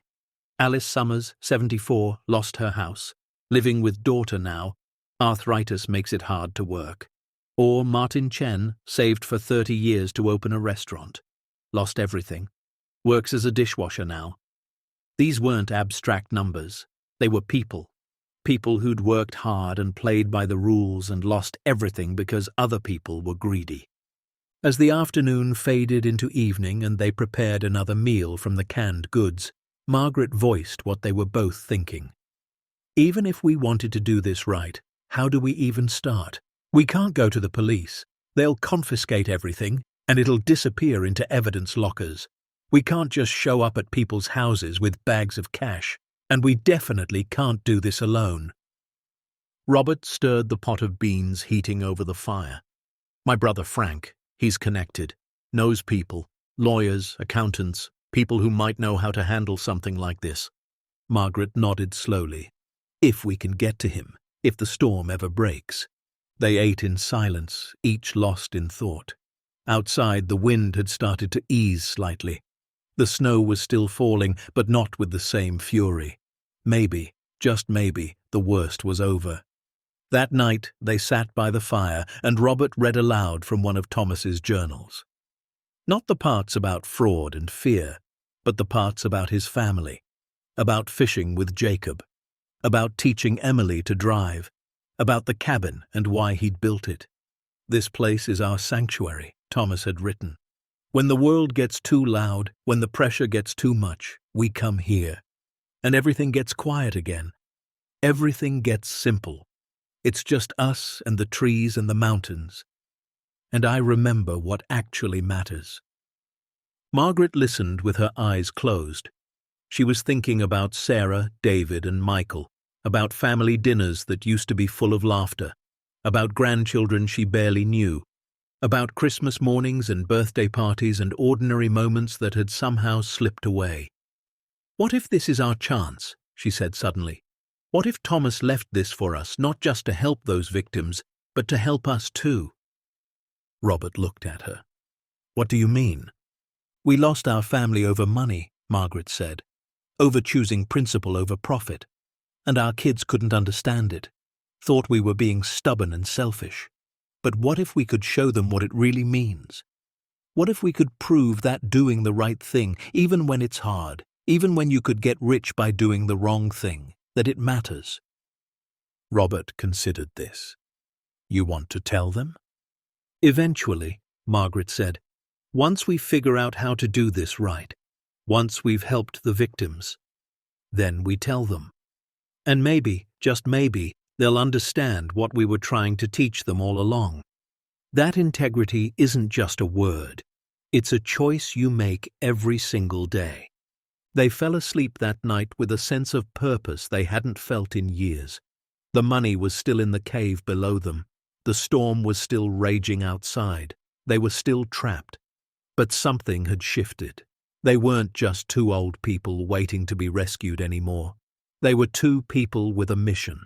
S1: Alice Summers, 74, lost her house. Living with daughter now. Arthritis makes it hard to work. Or Martin Chen, saved for 30 years to open a restaurant. Lost everything. Works as a dishwasher now. These weren't abstract numbers. They were people. People who'd worked hard and played by the rules and lost everything because other people were greedy. As the afternoon faded into evening and they prepared another meal from the canned goods, Margaret voiced what they were both thinking. "Even if we wanted to do this right, how do we even start? We can't go to the police. They'll confiscate everything, and it'll disappear into evidence lockers. We can't just show up at people's houses with bags of cash, and we definitely can't do this alone." Robert stirred the pot of beans heating over the fire. "My brother Frank, he's connected, knows people, lawyers, accountants, people who might know how to handle something like this." Margaret nodded slowly. "If we can get to him, if the storm ever breaks." They ate in silence, each lost in thought. Outside, the wind had started to ease slightly. The snow was still falling, but not with the same fury. Maybe, just maybe, the worst was over. That night, they sat by the fire, and Robert read aloud from one of Thomas's journals. Not the parts about fraud and fear, but the parts about his family, about fishing with Jacob, about teaching Emily to drive, about the cabin and why he'd built it. "This place is our sanctuary," Thomas had written. "When the world gets too loud, when the pressure gets too much, we come here. And everything gets quiet again. Everything gets simple. It's just us and the trees and the mountains. And I remember what actually matters." Margaret listened with her eyes closed. She was thinking about Sarah, David, and Michael, about family dinners that used to be full of laughter, about grandchildren she barely knew, about Christmas mornings and birthday parties and ordinary moments that had somehow slipped away. "What if this is our chance?" she said suddenly. "What if Thomas left this for us, not just to help those victims, but to help us too?" Robert looked at her. "What do you mean?" "We lost our family over money," Margaret said, "over choosing principle over profit. and our kids couldn't understand it, thought we were being stubborn and selfish. But what if we could show them what it really means? What if we could prove that doing the right thing, even when it's hard, even when you could get rich by doing the wrong thing, that it matters? Robert considered this. You want to tell them? Eventually, Margaret said, once we figure out how to do this right, once we've helped the victims, then we tell them. And maybe, just maybe, they'll understand what we were trying to teach them all along. That integrity isn't just a word. It's a choice you make every single day. They fell asleep that night with a sense of purpose they hadn't felt in years. The money was still in the cave below them. The storm was still raging outside. They were still trapped. But something had shifted. They weren't just two old people waiting to be rescued anymore. They were two people with a mission,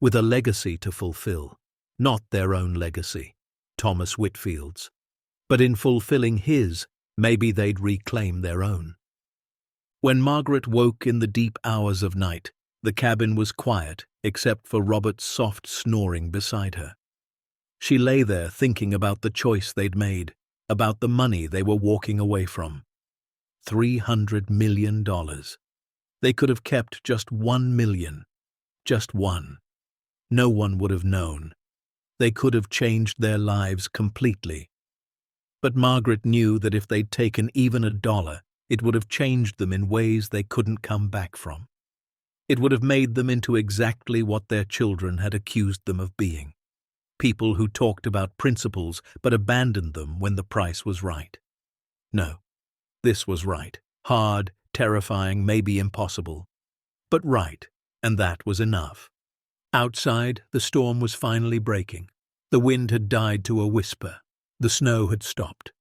S1: with a legacy to fulfill. Not their own legacy, Thomas Whitfield's. But in fulfilling his, maybe they'd reclaim their own. When Margaret woke in the deep hours of night, the cabin was quiet except for Robert's soft snoring beside her. She lay there thinking about the choice they'd made, about the money they were walking away from. $300 million. They could have kept just $1 million. Just one. No one would have known. They could have changed their lives completely. But Margaret knew that if they'd taken even $1, it would have changed them in ways they couldn't come back from. It would have made them into exactly what their children had accused them of being. People who talked about principles but abandoned them when the price was right. No, this was right. Hard, terrifying, maybe impossible. But right, and that was enough. Outside, the storm was finally breaking. The wind had died to a whisper. The snow had stopped.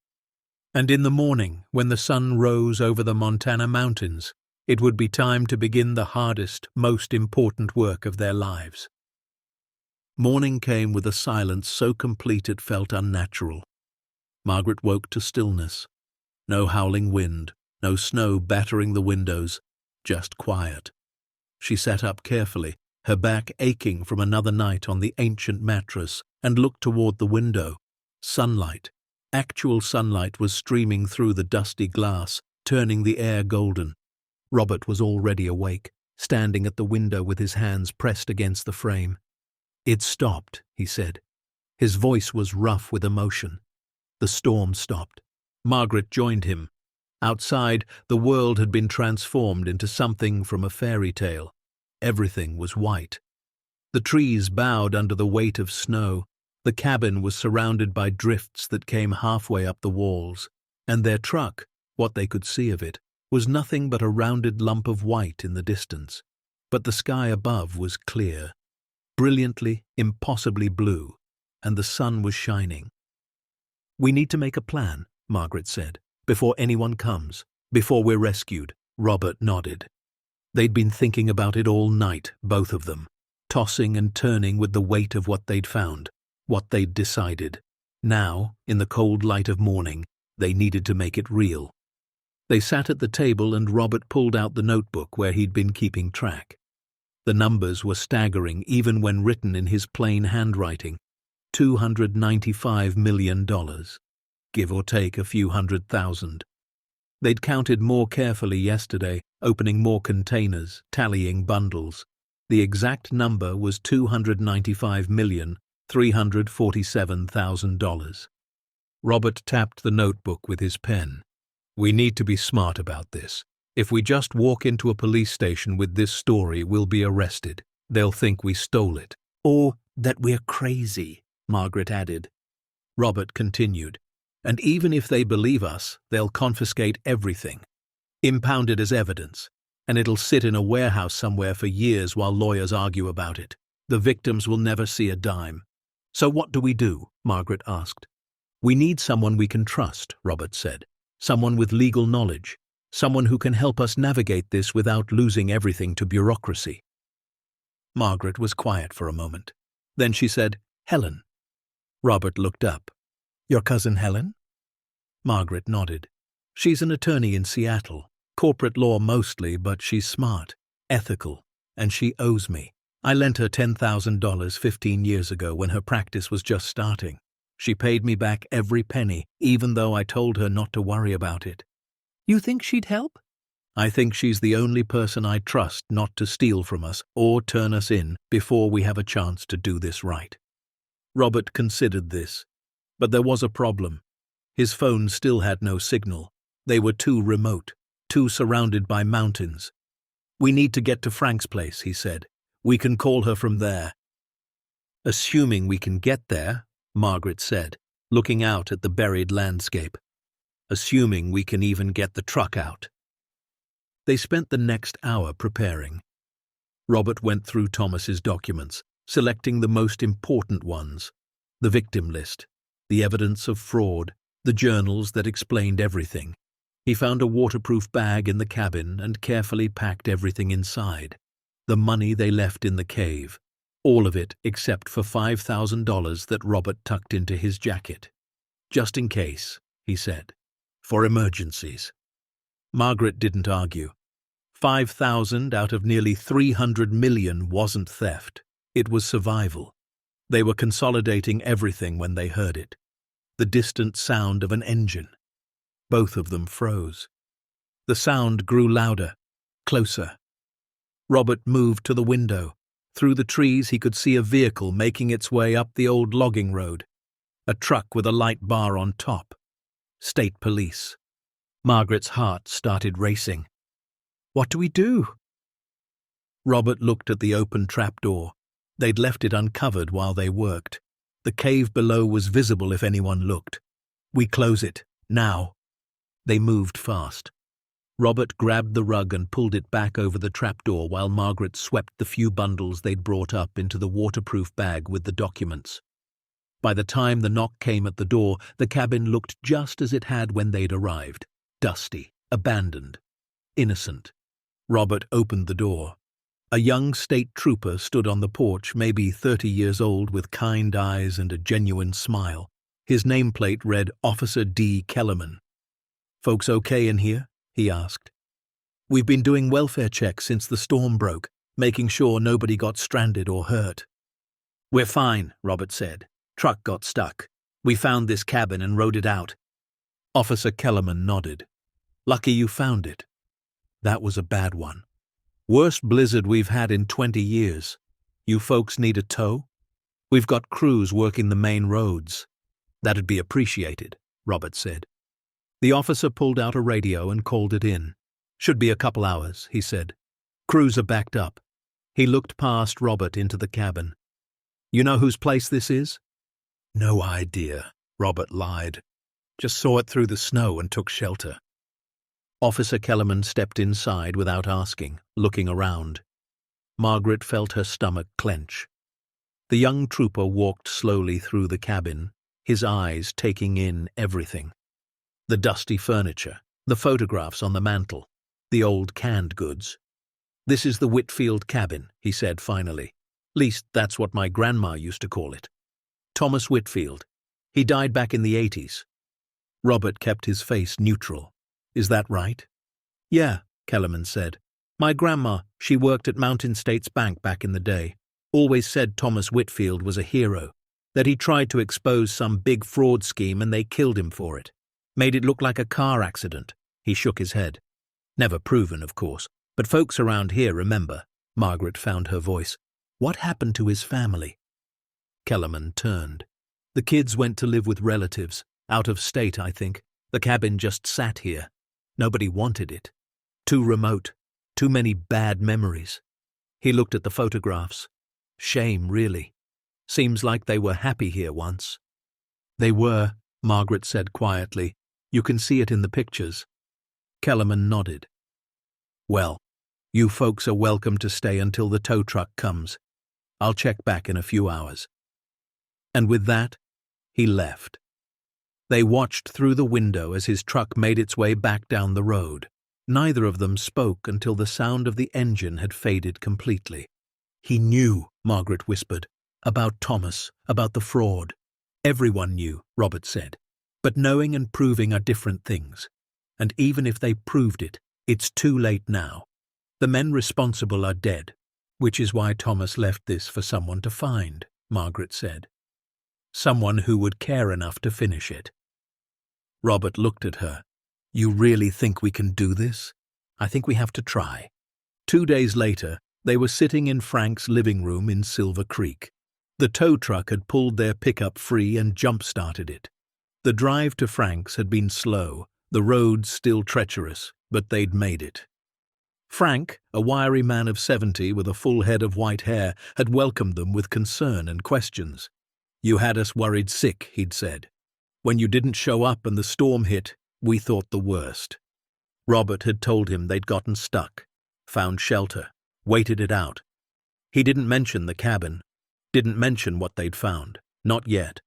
S1: And in the morning, when the sun rose over the Montana mountains, it would be time to begin the hardest, most important work of their lives. Morning came with a silence so complete it felt unnatural. Margaret woke to stillness. No howling wind, no snow battering the windows, just quiet. She sat up carefully, her back aching from another night on the ancient mattress, and looked toward the window. Sunlight, actual sunlight, was streaming through the dusty glass, turning the air golden. Robert was already awake, standing at the window with his hands pressed against the frame. "It stopped," he said. His voice was rough with emotion. The storm stopped. Margaret joined him. Outside, the world had been transformed into something from a fairy tale. Everything was white. The trees bowed under the weight of snow. The cabin was surrounded by drifts that came halfway up the walls, and their truck, what they could see of it, was nothing but a rounded lump of white in the distance. But the sky above was clear, brilliantly, impossibly blue, and the sun was shining. "We need to make a plan," Margaret said, "before anyone comes, before we're rescued." Robert nodded. They'd been thinking about it all night, both of them, tossing and turning with the weight of what they'd found, what they'd decided. Now, in the cold light of morning, they needed to make it real. They sat at the table and Robert pulled out the notebook where he'd been keeping track. The numbers were staggering even when written in his plain handwriting. $295 million, give or take a few $100,000. They'd counted more carefully yesterday, opening more containers, tallying bundles. The exact number was $295,347,000. Robert tapped the notebook with his pen. "We need to be smart about this. If we just walk into a police station with this story, we'll be arrested. They'll think we stole it. Or that we're crazy," Margaret added. Robert continued. "And even if they believe us, they'll confiscate everything, impound it as evidence, and it'll sit in a warehouse somewhere for years while lawyers argue about it. The victims will never see a dime." "So what do we do?" Margaret asked. "We need someone we can trust," Robert said. "Someone with legal knowledge. Someone who can help us navigate this without losing everything to bureaucracy." Margaret was quiet for a moment. Then she said, "Helen." Robert looked up. "Your cousin Helen?" Margaret nodded. "She's an attorney in Seattle. Corporate law mostly, but she's smart, ethical, and she owes me. I lent her $10,000 15 years ago when her practice was just starting. She paid me back every penny, even though I told her not to worry about it.
S2: You think she'd help?
S1: I think she's the only person I trust not to steal from us or turn us in before we have a chance to do this right. Robert considered this, but there was a problem. His phone still had no signal. They were too remote, too surrounded by mountains. We need to get to Frank's place, he said. We can call her from there. Assuming we can get there, Margaret said, looking out at the buried landscape. Assuming we can even get the truck out. They spent the next hour preparing. Robert went through Thomas's documents, selecting the most important ones: the victim list, the evidence of fraud, the journals that explained everything. He found a waterproof bag in the cabin and carefully packed everything inside. The money they left in the cave, all of it except for $5,000 that Robert tucked into his jacket. Just in case, he said. For emergencies. Margaret didn't argue. 5,000 out of nearly 300 million wasn't theft. It was survival. They were consolidating everything when they heard it. The distant sound of an engine. Both of them froze. The sound grew louder, closer. Robert moved to the window. Through the trees he could see a vehicle making its way up the old logging road. A truck with a light bar on top. State police. Margaret's heart started racing. What do we do? Robert looked at the open trapdoor. They'd left it uncovered while they worked. The cave below was visible if anyone looked. We close it, now. They moved fast. Robert grabbed the rug and pulled it back over the trapdoor while Margaret swept the few bundles they'd brought up into the waterproof bag with the documents. By the time the knock came at the door, the cabin looked just as it had when they'd arrived. Dusty, abandoned, innocent. Robert opened the door. A young state trooper stood on the porch, maybe 30 years old, with kind eyes and a genuine smile. His nameplate read Officer D. Kellerman. "Folks okay in here?" he asked. "We've been doing welfare checks since the storm broke, making sure nobody got stranded or hurt." "We're fine," Robert said. "Truck got stuck. We found this cabin and rode it out." Officer Kellerman nodded. "Lucky you found it." That was a bad one. "Worst blizzard we've had in 20 years. You folks need a tow? We've got crews working the main roads." "That'd be appreciated," Robert said. The officer pulled out a radio and called it in. "Should be a couple hours," he said. "Crews are backed up." He looked past Robert into the cabin. "You know whose place this is?" "No idea," Robert lied. "Just saw it through the snow and took shelter." Officer Kellerman stepped inside without asking, looking around. Margaret felt her stomach clench. The young trooper walked slowly through the cabin, his eyes taking in everything. The dusty furniture, the photographs on the mantel, the old canned goods. "This is the Whitfield cabin," he said finally. "Least that's what my grandma used to call it. Thomas Whitfield. He died back in the 80s. Robert kept his face neutral. "Is that right?" "Yeah," Kellerman said. "My grandma, she worked at Mountain States Bank back in the day. Always said Thomas Whitfield was a hero, that he tried to expose some big fraud scheme and they killed him for it. Made it look like a car accident." He shook his head. "Never proven, of course, but folks around here remember." Margaret found her voice. "What happened to his family?" Kellerman turned. "The kids went to live with relatives. Out of state, I think. The cabin just sat here. Nobody wanted it. Too remote. Too many bad memories." He looked at the photographs. "Shame, really. Seems like they were happy here once." "They were," Margaret said quietly. "You can see it in the pictures." Kellerman nodded. "Well, you folks are welcome to stay until the tow truck comes. I'll check back in a few hours." And with that, he left. They watched through the window as his truck made its way back down the road. Neither of them spoke until the sound of the engine had faded completely. "He knew," Margaret whispered, "about Thomas, about the fraud." "Everyone knew," Robert said. "But knowing and proving are different things. And even if they proved it, it's too late now. The men responsible are dead. Which is why Thomas left this for someone to find, Margaret said. Someone who would care enough to finish it. Robert looked at her. You really think we can do this? I think we have to try. 2 days later, they were sitting in Frank's living room in Silver Creek. The tow truck had pulled their pickup free and jump-started it. The drive to Frank's had been slow, the roads still treacherous, but they'd made it. Frank, a wiry man of 70 with a full head of white hair, had welcomed them with concern and questions. You had us worried sick, he'd said. When you didn't show up and the storm hit, we thought the worst. Robert had told him they'd gotten stuck, found shelter, waited it out. He didn't mention the cabin, didn't mention what they'd found, not yet.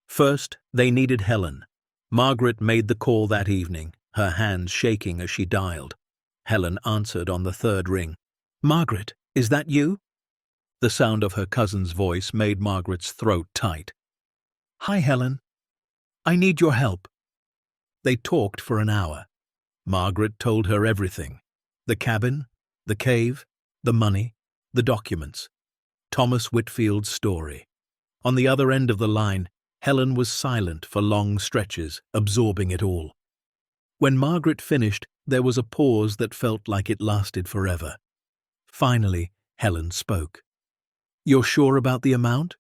S1: First, they needed Helen. Margaret made the call that evening, her hands shaking as she dialed. Helen answered on the third ring. Margaret, is that you? The sound of her cousin's voice made Margaret's throat tight. Hi, Helen. I need your help. They talked for an hour. Margaret told her everything. The cabin, the cave, the money, the documents. Thomas Whitfield's story. On the other end of the line, Helen was silent for long stretches, absorbing it all. When Margaret finished, there was a pause that felt like it lasted forever. Finally, Helen spoke. You're sure about the amount?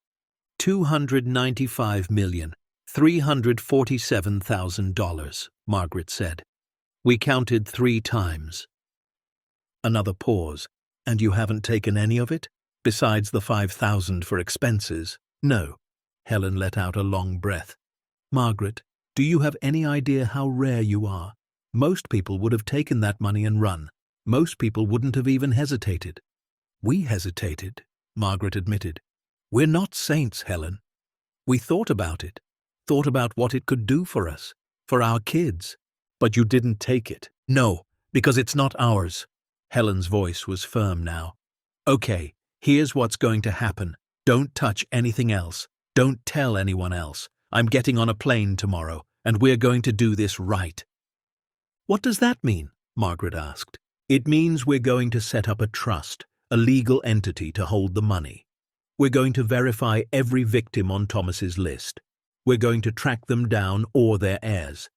S1: $295,347,000, Margaret said. We counted 3 times. Another pause. And you haven't taken any of it? Besides the $5,000 for expenses? No. Helen let out a long breath. Margaret, do you have any idea how rare you are? Most people would have taken that money and run. Most people wouldn't have even hesitated. We hesitated, Margaret admitted. We're not saints, Helen. We thought about it. Thought about what it could do for us, for our kids. But you didn't take it. No, because it's not ours. Helen's voice was firm now. Okay, here's what's going to happen. Don't touch anything else. Don't tell anyone else. I'm getting on a plane tomorrow, and we're going to do this right. What does that mean? Margaret asked. It means we're going to set up a trust, a legal entity to hold the money. We're going to verify every victim on Thomas's list. We're going to track them down or their heirs.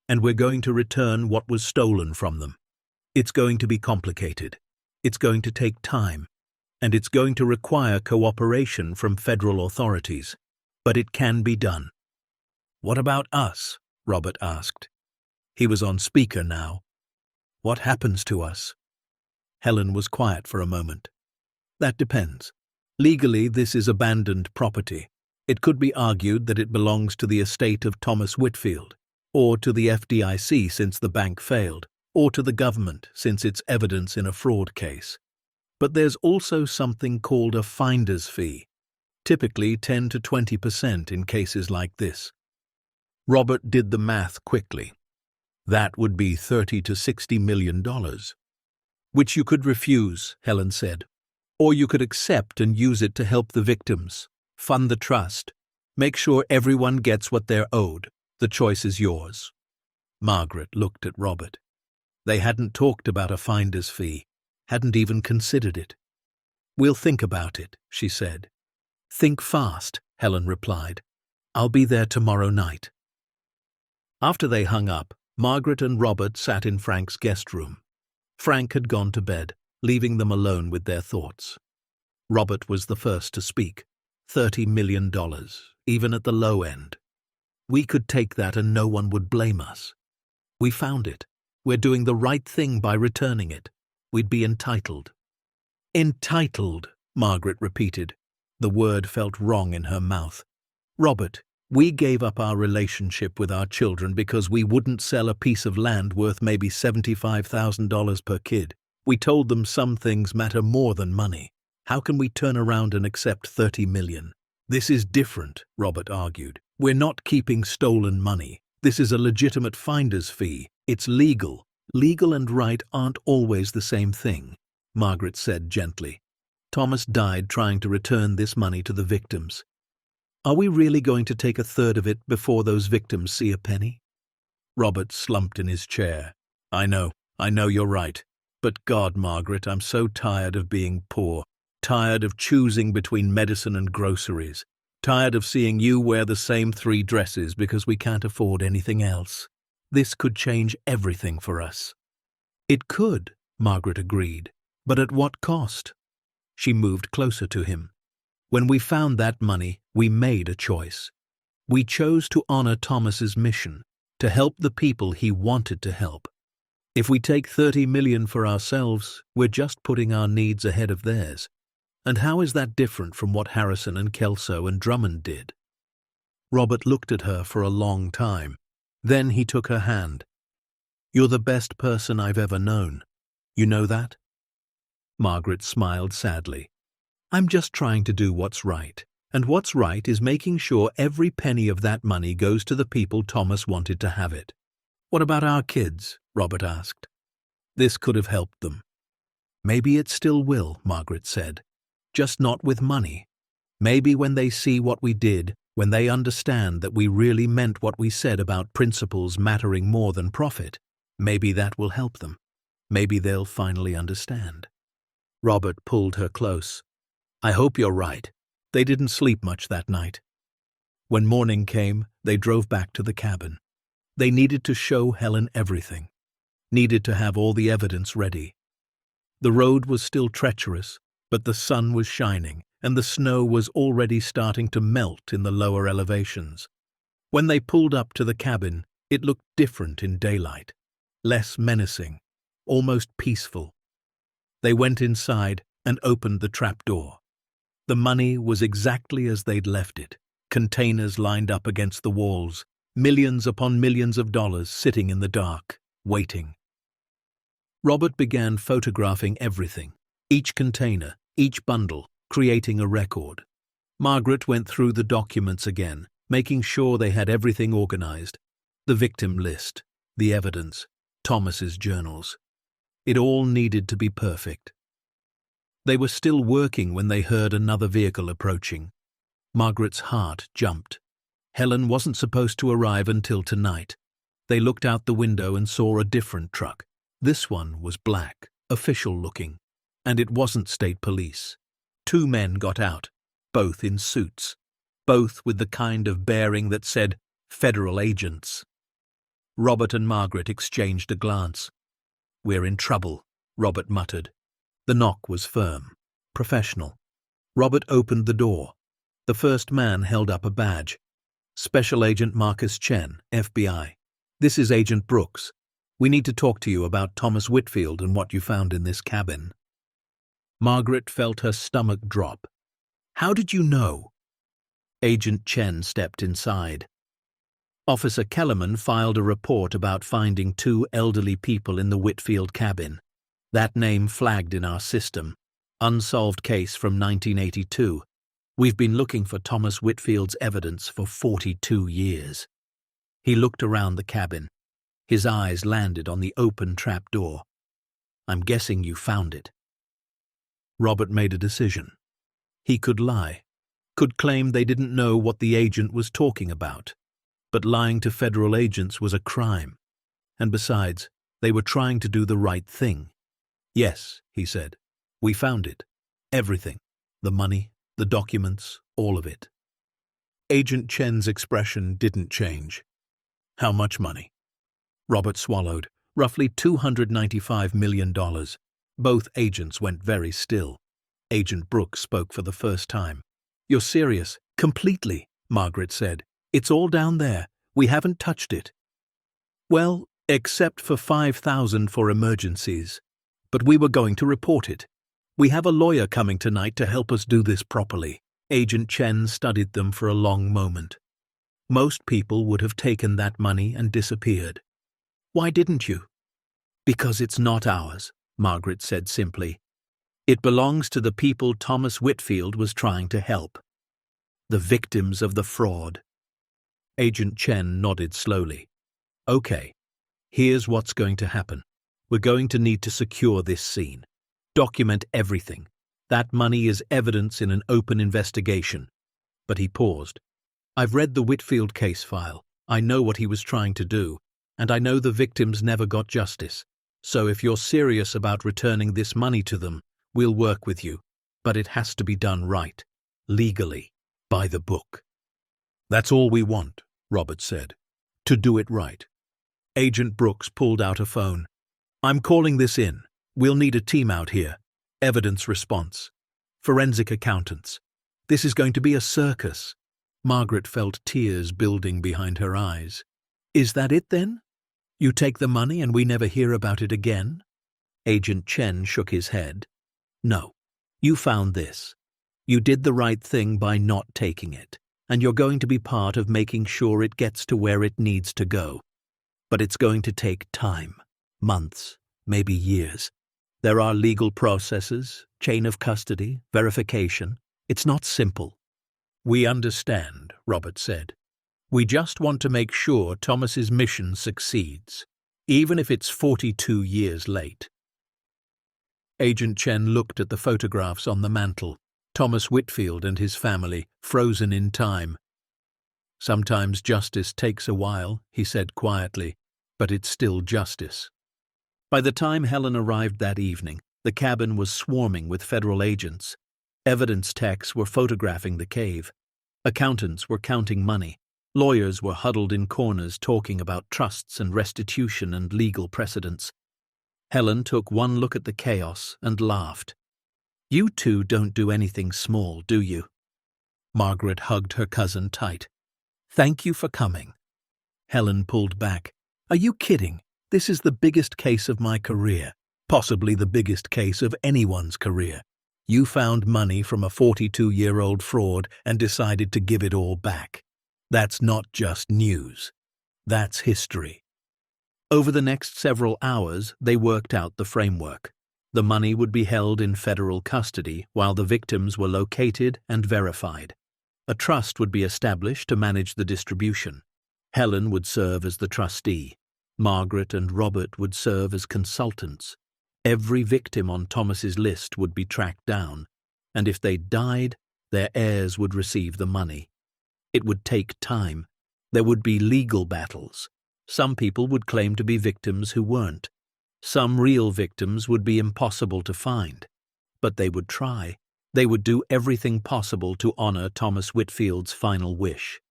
S1: And we're going to return what was stolen from them. It's going to be complicated. It's going to take time. And it's going to require cooperation from federal authorities. But it can be done. What about us? Robert asked. He was on speaker now. What happens to us? Helen was quiet for a moment. That depends. Legally, this is abandoned property. It could be argued that it belongs to the estate of Thomas Whitfield, or to the FDIC since the bank failed, or to the government since it's evidence in a fraud case. But there's also something called a finder's fee, typically 10 to 20% in cases like this. Robert did the math quickly. That would be $30 to $60 million. Which you could refuse, Helen said. Or you could accept and use it to help the victims, fund the trust, make sure everyone gets what they're owed. The choice is yours. Margaret looked at Robert. They hadn't talked about a finder's fee, hadn't even considered it. We'll think about it, she said. Think fast, Helen replied. I'll be there tomorrow night. After they hung up, Margaret and Robert sat in Frank's guest room. Frank had gone to bed, leaving them alone with their thoughts. Robert was the first to speak. $30 million, even at the low end. We could take that and no one would blame us. We found it. We're doing the right thing by returning it. We'd be entitled. Entitled, Margaret repeated. The word felt wrong in her mouth. Robert, we gave up our relationship with our children because we wouldn't sell a piece of land worth maybe $75,000 per kid. We told them some things matter more than money. How can we turn around and accept $30 million? This is different, Robert argued. We're not keeping stolen money. This is a legitimate finder's fee. It's legal. Legal and right aren't always the same thing, Margaret said gently. Thomas died trying to return this money to the victims. Are we really going to take a third of it before those victims see a penny? Robert slumped in his chair. I know you're right. But God, Margaret, I'm so tired of being poor. Tired of choosing between medicine and groceries. Tired of seeing you wear the same 3 dresses because we can't afford anything else. This could change everything for us." "It could," Margaret agreed. "But at what cost?" She moved closer to him. "When we found that money, we made a choice. We chose to honor Thomas's mission, to help the people he wanted to help. If we take 30 million for ourselves, we're just putting our needs ahead of theirs. And how is that different from what Harrison and Kelso and Drummond did?" Robert looked at her for a long time. Then he took her hand. "You're the best person I've ever known. You know that?" Margaret smiled sadly. "I'm just trying to do what's right. And what's right is making sure every penny of that money goes to the people Thomas wanted to have it." "What about our kids?" Robert asked. "This could have helped them." "Maybe it still will," Margaret said. "Just not with money. Maybe when they see what we did, when they understand that we really meant what we said about principles mattering more than profit, maybe that will help them. Maybe they'll finally understand." Robert pulled her close. "I hope you're right. They didn't sleep much that night." When morning came, they drove back to the cabin. They needed to show Helen everything. Needed to have all the evidence ready. The road was still treacherous, but the sun was shining, and the snow was already starting to melt in the lower elevations. When they pulled up to the cabin, it looked different in daylight. Less menacing, almost peaceful. They went inside and opened the trapdoor. The money was exactly as they'd left it. Containers lined up against the walls, millions upon millions of dollars sitting in the dark, waiting. Robert began photographing everything. Each container, each bundle, creating a record. Margaret went through the documents again, making sure they had everything organized. The victim list, the evidence, Thomas's journals. It all needed to be perfect. They were still working when they heard another vehicle approaching. Margaret's heart jumped. Helen wasn't supposed to arrive until tonight. They looked out the window and saw a different truck. This one was black, official-looking. And it wasn't state police. 2 men got out, both in suits, both with the kind of bearing that said, "Federal agents." Robert and Margaret exchanged a glance. "We're in trouble," Robert muttered. The knock was firm, professional. Robert opened the door. The first man held up a badge. "Special Agent Marcus Chen, FBI. This is Agent Brooks. We need to talk to you about Thomas Whitfield and what you found in this cabin." Margaret felt her stomach drop. "How did you know?" Agent Chen stepped inside. "Officer Kellerman filed a report about finding 2 elderly people in the Whitfield cabin. That name flagged in our system. Unsolved case from 1982. We've been looking for Thomas Whitfield's evidence for 42 years." He looked around the cabin. His eyes landed on the open trapdoor. "I'm guessing you found it." Robert made a decision. He could lie, could claim they didn't know what the agent was talking about. But lying to federal agents was a crime. And besides, they were trying to do the right thing. "Yes," he said, "we found it. Everything. The money, the documents, all of it." Agent Chen's expression didn't change. "How much money?" Robert swallowed. "Roughly $295 million. Both agents went very still. Agent Brooks spoke for the first time. "You're serious?" "Completely," Margaret said. "It's all down there. We haven't touched it." "Well, except for 5,000 for emergencies. But we were going to report it. We have a lawyer coming tonight to help us do this properly." Agent Chen studied them for a long moment. "Most people would have taken that money and disappeared. Why didn't you?" "Because it's not ours," Margaret said simply. "It belongs to the people Thomas Whitfield was trying to help. The victims of the fraud." Agent Chen nodded slowly. "Okay, here's what's going to happen. We're going to need to secure this scene. Document everything. That money is evidence in an open investigation." But he paused. "I've read the Whitfield case file. I know what he was trying to do, and I know the victims never got justice. So if you're serious about returning this money to them, we'll work with you. But it has to be done right, legally, by the book. That's all we want, Robert said. To do it right. Agent Brooks pulled out a phone. I'm calling this in. We'll need a team out here. Evidence response. Forensic accountants. This is going to be a circus. Margaret felt tears building behind her eyes. Is that it then? You take the money and we never hear about it again? Agent Chen shook his head. No. You found this. You did the right thing by not taking it, and you're going to be part of making sure it gets to where it needs to go. But it's going to take time. Months, maybe years. There are legal processes, chain of custody, verification. It's not simple. We understand, Robert said. We just want to make sure Thomas's mission succeeds, even if it's 42 years late. Agent Chen looked at the photographs on the mantel, Thomas Whitfield and his family, frozen in time. Sometimes justice takes a while, he said quietly, but it's still justice. By the time Helen arrived that evening, the cabin was swarming with federal agents. Evidence techs were photographing the cave. Accountants were counting money. Lawyers were huddled in corners talking about trusts and restitution and legal precedents. Helen took one look at the chaos and laughed. You two don't do anything small, do you? Margaret hugged her cousin tight. Thank you for coming. Helen pulled back. Are you kidding? This is the biggest case of my career, possibly the biggest case of anyone's career. You found money from a 42-year-old fraud and decided to give it all back. That's not just news. That's history. Over the next several hours, they worked out the framework. The money would be held in federal custody while the victims were located and verified. A trust would be established to manage the distribution. Helen would serve as the trustee. Margaret and Robert would serve as consultants. Every victim on Thomas's list would be tracked down, and if they died, their heirs would receive the money. It would take time. There would be legal battles. Some people would claim to be victims who weren't. Some real victims would be impossible to find. But they would try. They would do everything possible to honor Thomas Whitfield's final wish.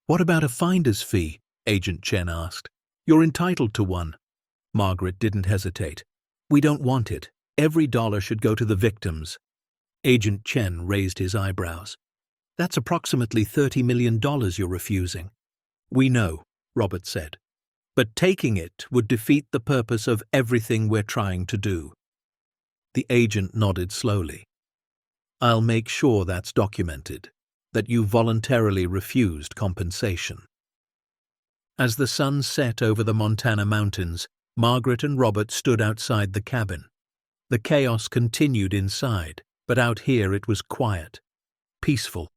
S1: What about a finder's fee? Agent Chen asked. You're entitled to one. Margaret didn't hesitate. We don't want it. Every dollar should go to the victims. Agent Chen raised his eyebrows. That's approximately $30 million you're refusing. We know, Robert said. But taking it would defeat the purpose of everything we're trying to do. The agent nodded slowly. I'll make sure that's documented, that you voluntarily refused compensation. As the sun set over the Montana mountains, Margaret and Robert stood outside the cabin. The chaos continued inside, but out here it was quiet, peaceful.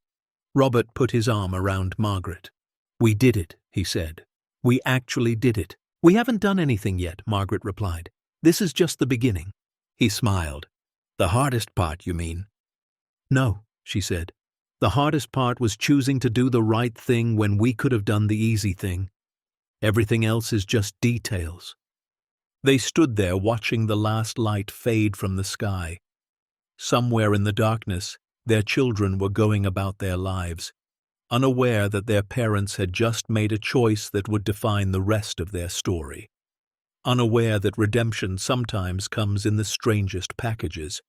S1: Robert put his arm around Margaret. We did it, he said. We actually did it. We haven't done anything yet, Margaret replied. This is just the beginning. He smiled. The hardest part, you mean? No, she said. The hardest part was choosing to do the right thing when we could have done the easy thing. Everything else is just details. They stood there watching the last light fade from the sky. Somewhere in the darkness, their children were going about their lives, unaware that their parents had just made a choice that would define the rest of their story. Unaware that redemption sometimes comes in the strangest packages.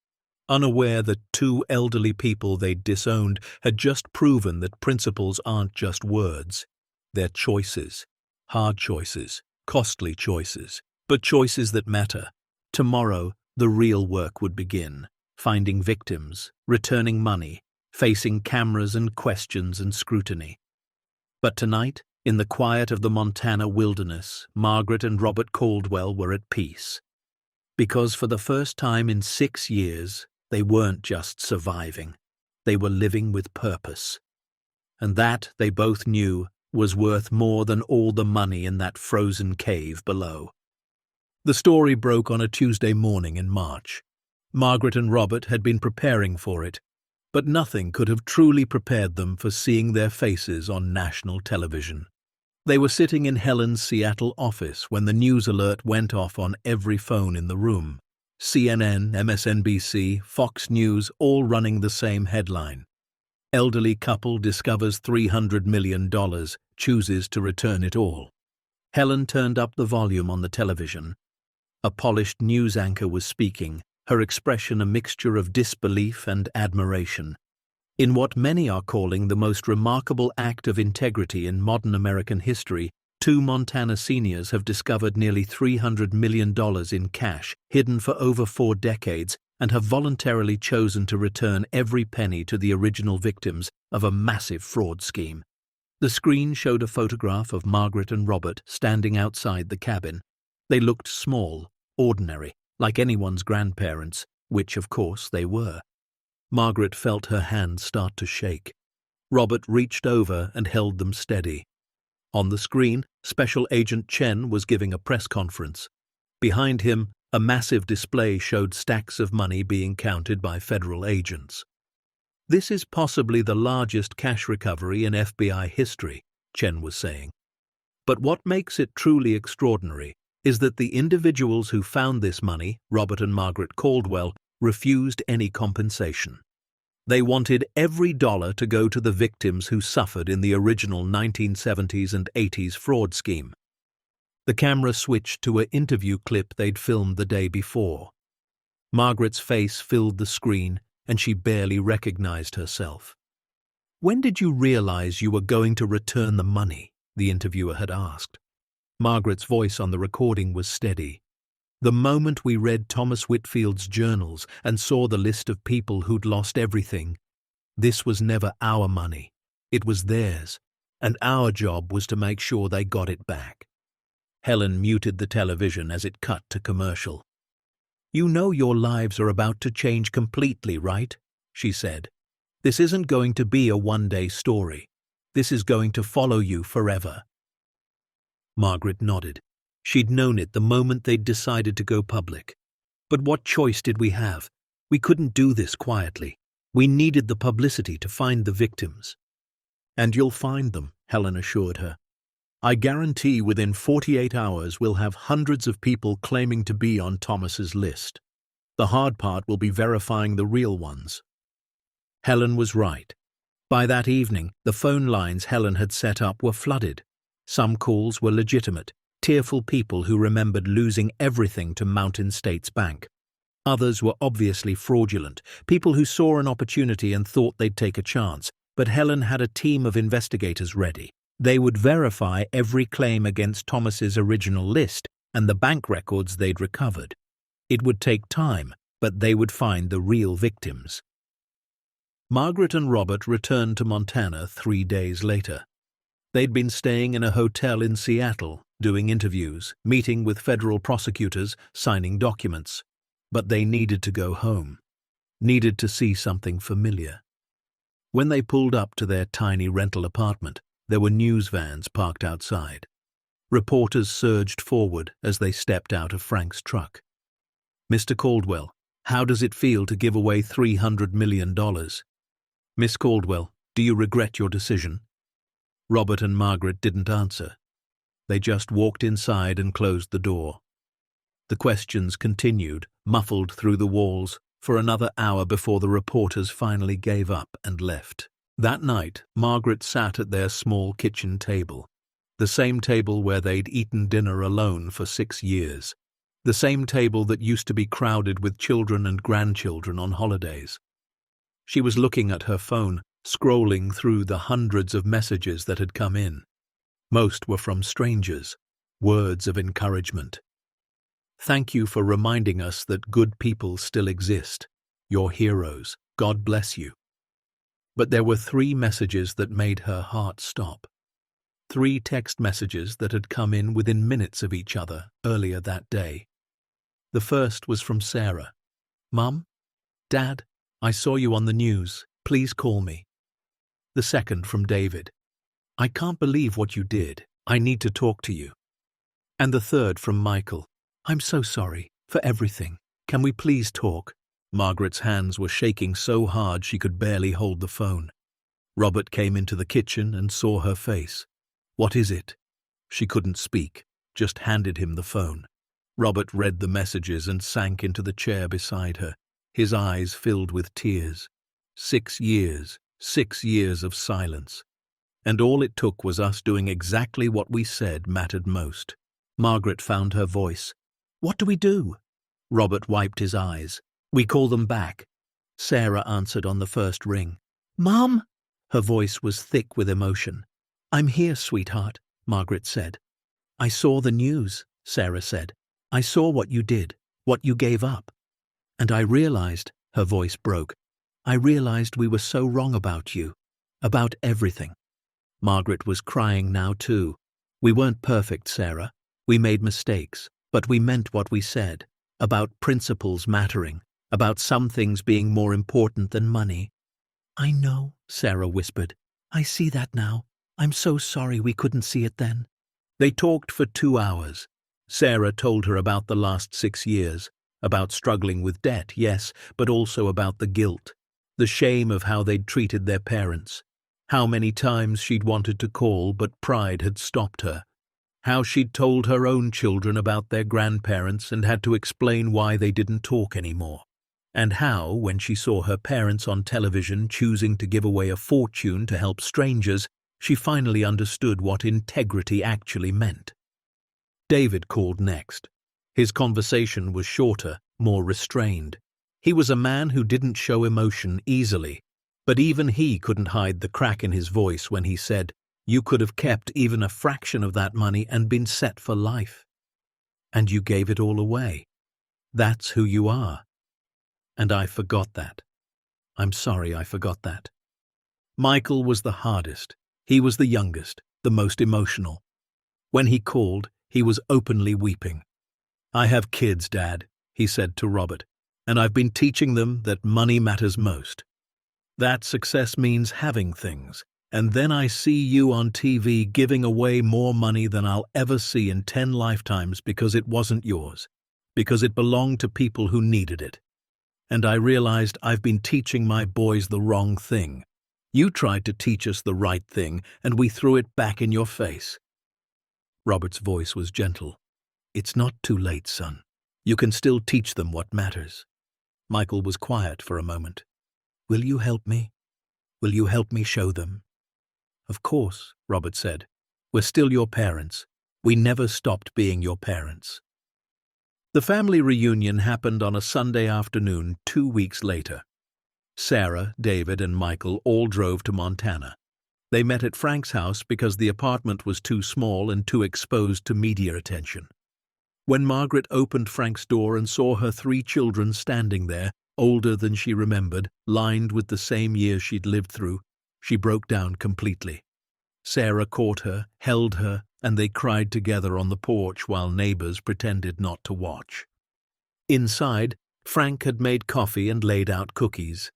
S1: Unaware that two elderly people they'd disowned had just proven that principles aren't just words. They're choices. Hard choices, costly choices, but choices that matter. Tomorrow, the real work would begin, finding victims, returning money, facing cameras and questions and scrutiny. But tonight, in the quiet of the Montana wilderness, Margaret and Robert Caldwell were at peace. Because for the first time in 6 years, they weren't just surviving. They were living with purpose. And that, they both knew, was worth more than all the money in that frozen cave below. The story broke on a Tuesday morning in March. Margaret and Robert had been preparing for it, but nothing could have truly prepared them for seeing their faces on national television. They were sitting in Helen's Seattle office when the news alert went off on every phone in the room. CNN, MSNBC, Fox News, all running the same headline. Elderly couple discovers $300 million, chooses to return it all. Helen turned up the volume on the television. A polished news anchor was speaking, her expression a mixture of disbelief and admiration. In what many are calling the most remarkable act of integrity in modern American history, two Montana seniors have discovered nearly $300 million in cash, hidden for over 4 decades, and have voluntarily chosen to return every penny to the original victims of a massive fraud scheme. The screen showed a photograph of Margaret and Robert standing outside the cabin. They looked small, ordinary, like anyone's grandparents, which of course they were. Margaret felt her hands start to shake. Robert reached over and held them steady. On the screen, Special Agent Chen was giving a press conference. Behind him, a massive display showed stacks of money being counted by federal agents. "This is possibly the largest cash recovery in FBI history," Chen was saying. "But what makes it truly extraordinary is that the individuals who found this money, Robert and Margaret Caldwell, refused any compensation. They wanted every dollar to go to the victims who suffered in the original 1970s and 80s fraud scheme." The camera switched to an interview clip they'd filmed the day before. Margaret's face filled the screen, and she barely recognized herself. "When did you realize you were going to return the money?" the interviewer had asked. Margaret's voice on the recording was steady. "The moment we read Thomas Whitfield's journals and saw the list of people who'd lost everything. This was never our money. It was theirs, and our job was to make sure they got it back." Helen muted the television as it cut to commercial. "You know your lives are about to change completely, right?" she said. "This isn't going to be a one-day story. This is going to follow you forever." Margaret nodded. She'd known it the moment they'd decided to go public. But what choice did we have? We couldn't do this quietly. We needed the publicity to find the victims. "And you'll find them," Helen assured her. "I guarantee within 48 hours we'll have hundreds of people claiming to be on Thomas's list. The hard part will be verifying the real ones." Helen was right. By that evening, the phone lines Helen had set up were flooded. Some calls were legitimate, tearful people who remembered losing everything to Mountain States Bank. Others were obviously fraudulent, people who saw an opportunity and thought they'd take a chance, but Helen had a team of investigators ready. They would verify every claim against Thomas's original list and the bank records they'd recovered. It would take time, but they would find the real victims. Margaret and Robert returned to Montana 3 days later. They'd been staying in a hotel in Seattle, doing interviews, meeting with federal prosecutors, signing documents. But they needed to go home, needed to see something familiar. When they pulled up to their tiny rental apartment, there were news vans parked outside. Reporters surged forward as they stepped out of Frank's truck. "Mr. Caldwell, how does it feel to give away $300 million? Miss Caldwell, do you regret your decision?" Robert and Margaret didn't answer. They just walked inside and closed the door. The questions continued, muffled through the walls, for another hour before the reporters finally gave up and left. That night, Margaret sat at their small kitchen table, the same table where they'd eaten dinner alone for 6 years, the same table that used to be crowded with children and grandchildren on holidays. She was looking at her phone, scrolling through the hundreds of messages that had come in. Most were from strangers, words of encouragement. "Thank you for reminding us that good people still exist. You're heroes. God bless you." But there were 3 messages that made her heart stop. 3 text messages that had come in within minutes of each other earlier that day. The first was from Sarah. "Mum? Dad? I saw you on the news. Please call me." The second from David. "I can't believe what you did. I need to talk to you." And the third from Michael. "I'm so sorry for everything. Can we please talk?" Margaret's hands were shaking so hard she could barely hold the phone. Robert came into the kitchen and saw her face. "What is it?" She couldn't speak, just handed him the phone. Robert read the messages and sank into the chair beside her, his eyes filled with tears. 6 years, 6 years of silence. And all it took was us doing exactly what we said mattered most. Margaret found her voice. "What do we do?" Robert wiped his eyes. "We call them back." Sarah answered on the first ring. "Mom?" Her voice was thick with emotion. "I'm here, sweetheart," Margaret said. "I saw the news," Sarah said. "I saw what you did, what you gave up. And I realized," her voice broke, "I realized we were so wrong about you, about everything." Margaret was crying now too. "We weren't perfect, Sarah. We made mistakes, but we meant what we said, about principles mattering, about some things being more important than money." "I know," Sarah whispered. "I see that now. I'm so sorry we couldn't see it then." They talked for 2 hours. Sarah told her about the last 6 years, about struggling with debt, yes, but also about the guilt, the shame of how they'd treated their parents, how many times she'd wanted to call but pride had stopped her, how she'd told her own children about their grandparents and had to explain why they didn't talk anymore, and how, when she saw her parents on television choosing to give away a fortune to help strangers, she finally understood what integrity actually meant. David called next. His conversation was shorter, more restrained. He was a man who didn't show emotion easily, but even he couldn't hide the crack in his voice when he said, "You could have kept even a fraction of that money and been set for life. And you gave it all away. That's who you are. And I forgot that. I'm sorry I forgot that." Michael was the hardest. He was the youngest, the most emotional. When he called, he was openly weeping. "I have kids, Dad," he said to Robert, "and I've been teaching them that money matters most. That success means having things, and then I see you on TV giving away more money than I'll ever see in 10 lifetimes because it wasn't yours, because it belonged to people who needed it. And I realized I've been teaching my boys the wrong thing. You tried to teach us the right thing, and we threw it back in your face." Robert's voice was gentle. "It's not too late, son. You can still teach them what matters." Michael was quiet for a moment. "Will you help me? Will you help me show them?" "Of course," Robert said. "We're still your parents. We never stopped being your parents." The family reunion happened on a Sunday afternoon 2 weeks later. Sarah, David, and Michael all drove to Montana. They met at Frank's house because the apartment was too small and too exposed to media attention. When Margaret opened Frank's door and saw her 3 children standing there, older than she remembered, lined with the same years she'd lived through, she broke down completely. Sarah caught her, held her, and they cried together on the porch while neighbors pretended not to watch. Inside, Frank had made coffee and laid out cookies.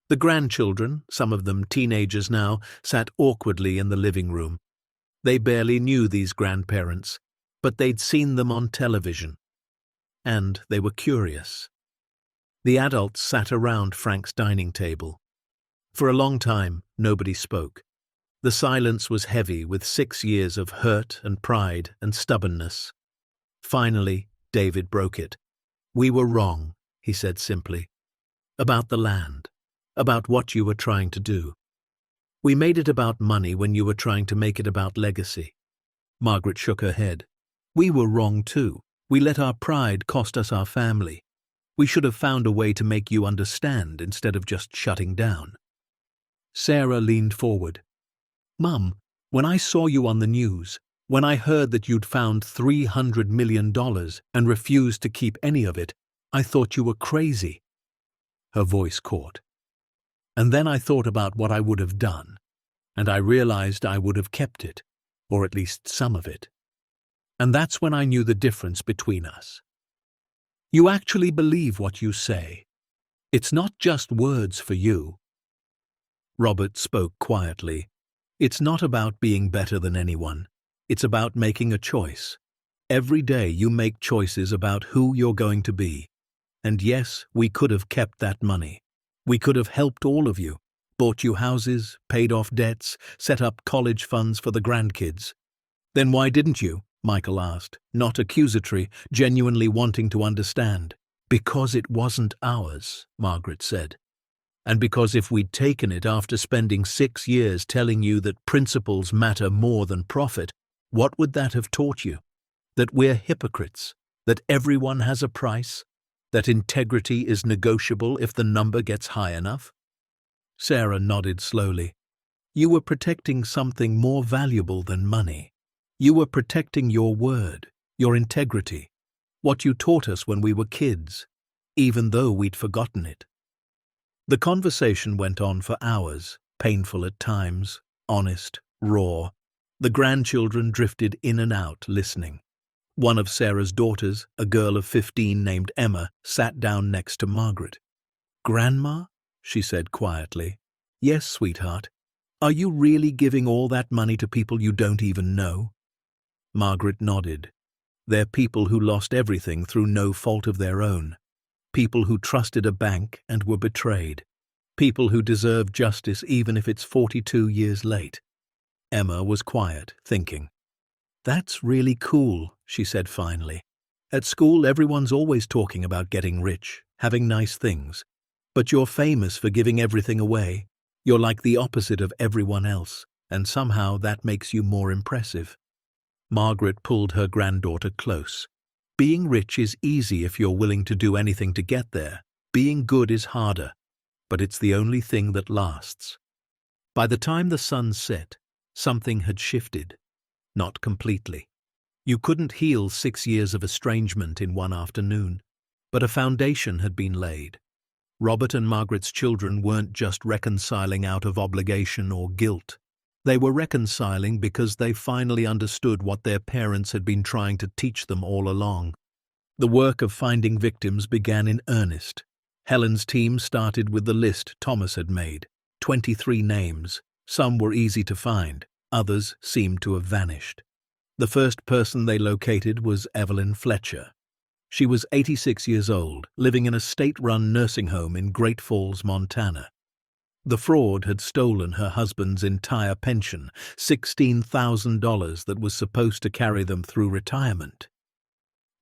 S1: The grandchildren, some of them teenagers now, sat awkwardly in the living room. They barely knew these grandparents, but they'd seen them on television. And they were curious. The adults sat around Frank's dining table. For a long time, nobody spoke. The silence was heavy with 6 years of hurt and pride and stubbornness. Finally, David broke it. "We were wrong," he said simply. "About the land. About what you were trying to do. We made it about money when you were trying to make it about legacy." Margaret shook her head. "We were wrong too. We let our pride cost us our family. We should have found a way to make you understand instead of just shutting down." Sarah leaned forward. "Mum, when I saw you on the news, when I heard that you'd found $300 million and refused to keep any of it, I thought you were crazy." Her voice caught. "And then I thought about what I would have done, and I realized I would have kept it, or at least some of it. And that's when I knew the difference between us. You actually believe what you say. It's not just words for you." Robert spoke quietly. "It's not about being better than anyone. It's about making a choice. Every day you make choices about who you're going to be. And yes, we could have kept that money. We could have helped all of you, bought you houses, paid off debts, set up college funds for the grandkids. Then why didn't you? Michael asked, not accusatory, genuinely wanting to understand. Because it wasn't ours, Margaret said. And because if we'd taken it after spending 6 years telling you that principles matter more than profit, what would that have taught you? That we're hypocrites, that everyone has a price, that integrity is negotiable if the number gets high enough? Sarah nodded slowly. You were protecting something more valuable than money. You were protecting your word, your integrity, what you taught us when we were kids, even though we'd forgotten it. The conversation went on for hours, painful at times, honest, raw. The grandchildren drifted in and out, listening. One of Sarah's daughters, a girl of 15 named Emma, sat down next to Margaret. "Grandma?" she said quietly. "Yes, sweetheart. Are you really giving all that money to people you don't even know?" Margaret nodded. They're people who lost everything through no fault of their own. People who trusted a bank and were betrayed. People who deserve justice even if it's 42 years late. Emma was quiet, thinking. "That's really cool," she said finally. "At school, everyone's always talking about getting rich, having nice things. But you're famous for giving everything away. You're like the opposite of everyone else, and somehow that makes you more impressive." Margaret pulled her granddaughter close. "Being rich is easy if you're willing to do anything to get there. Being good is harder, but it's the only thing that lasts." By the time the sun set, something had shifted. Not completely. You couldn't heal 6 years of estrangement in one afternoon, but a foundation had been laid. Robert and Margaret's children weren't just reconciling out of obligation or guilt. They were reconciling because they finally understood what their parents had been trying to teach them all along. The work of finding victims began in earnest. Helen's team started with the list Thomas had made, 23 names. Some were easy to find, others seemed to have vanished. The first person they located was Evelyn Fletcher. She was 86 years old, living in a state-run nursing home in Great Falls, Montana. The fraud had stolen her husband's entire pension, $16,000 that was supposed to carry them through retirement.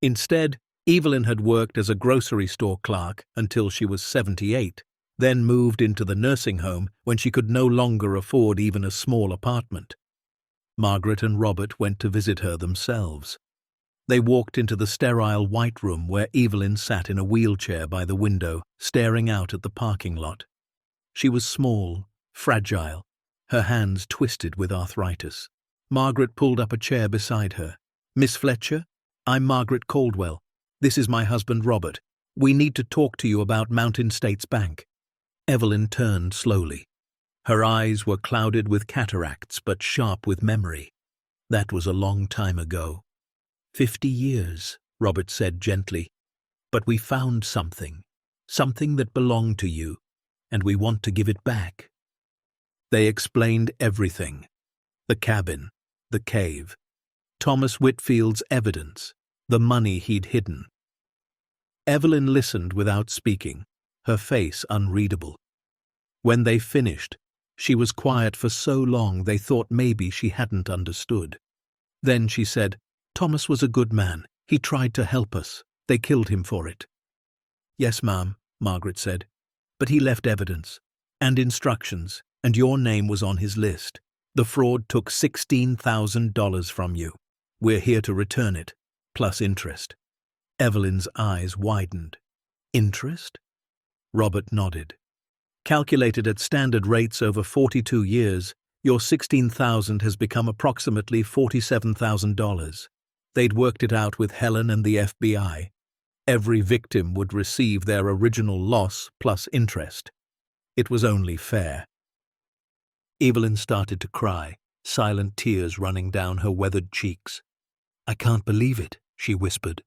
S1: Instead, Evelyn had worked as a grocery store clerk until she was 78, then moved into the nursing home when she could no longer afford even a small apartment. Margaret and Robert went to visit her themselves. They walked into the sterile white room where Evelyn sat in a wheelchair by the window, staring out at the parking lot. She was small, fragile, her hands twisted with arthritis. Margaret pulled up a chair beside her. "Miss Fletcher, I'm Margaret Caldwell. This is my husband Robert. We need to talk to you about Mountain States Bank." Evelyn turned slowly. Her eyes were clouded with cataracts but sharp with memory. That was a long time ago. 50 years, Robert said gently. "But we found something that belonged to you, and we want to give it back." They explained everything. The cabin, the cave, Thomas Whitfield's evidence, the money he'd hidden. Evelyn listened without speaking, her face unreadable. When they finished, she was quiet for so long they thought maybe she hadn't understood. Then she said, "Thomas was a good man. He tried to help us. They killed him for it." "Yes, ma'am," Margaret said. "But he left evidence and instructions, and your name was on his list. The fraud took $16,000 from you. We're here to return it, plus interest." Evelyn's eyes widened. "Interest?" Robert nodded. "Calculated at standard rates over 42 years, your $16,000 has become approximately $47,000. They'd worked it out with Helen and the FBI. Every victim would receive their original loss plus interest. It was only fair." Evelyn started to cry, silent tears running down her weathered cheeks. "I can't believe it," she whispered.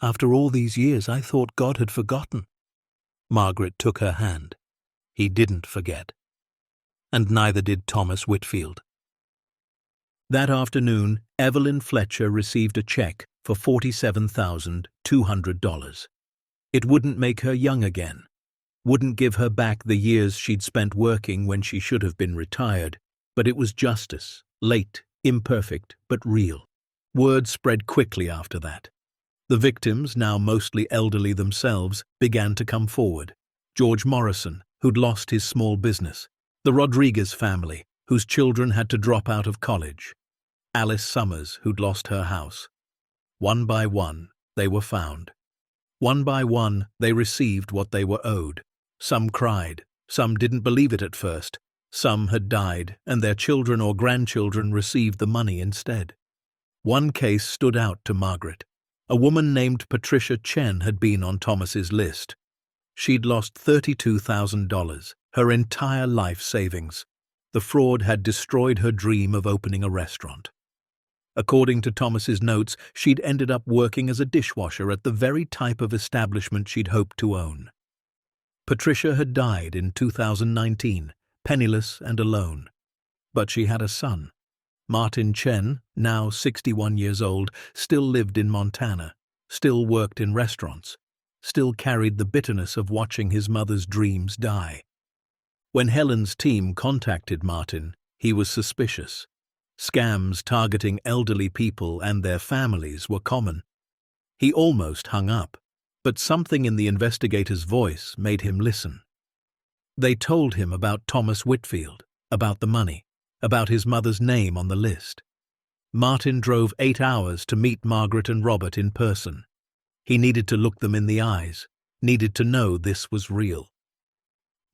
S1: "After all these years, I thought God had forgotten." Margaret took her hand. He didn't forget. And neither did Thomas Whitfield. That afternoon, Evelyn Fletcher received a check for $47,200. It wouldn't make her young again, wouldn't give her back the years she'd spent working when she should have been retired, but it was justice, late, imperfect, but real. Word spread quickly after that. The victims, now mostly elderly themselves, began to come forward. George Morrison, who'd lost his small business. The Rodriguez family, whose children had to drop out of college. Alice Summers, who'd lost her house. One by one, they were found. One by one, they received what they were owed. Some cried, some didn't believe it at first. Some had died, and their children or grandchildren received the money instead. One case stood out to Margaret. A woman named Patricia Chen had been on Thomas's list. She'd lost $32,000, her entire life savings. The fraud had destroyed her dream of opening a restaurant. According to Thomas's notes, she'd ended up working as a dishwasher at the very type of establishment she'd hoped to own. Patricia had died in 2019, penniless and alone. But she had a son. Martin Chen, now 61 years old, still lived in Montana, still worked in restaurants, still carried the bitterness of watching his mother's dreams die. When Helen's team contacted Martin, he was suspicious. Scams targeting elderly people and their families were common. He almost hung up, but something in the investigator's voice made him listen. They told him about Thomas Whitfield, about the money, about his mother's name on the list. Martin drove 8 hours to meet Margaret and Robert in person. He needed to look them in the eyes, needed to know this was real.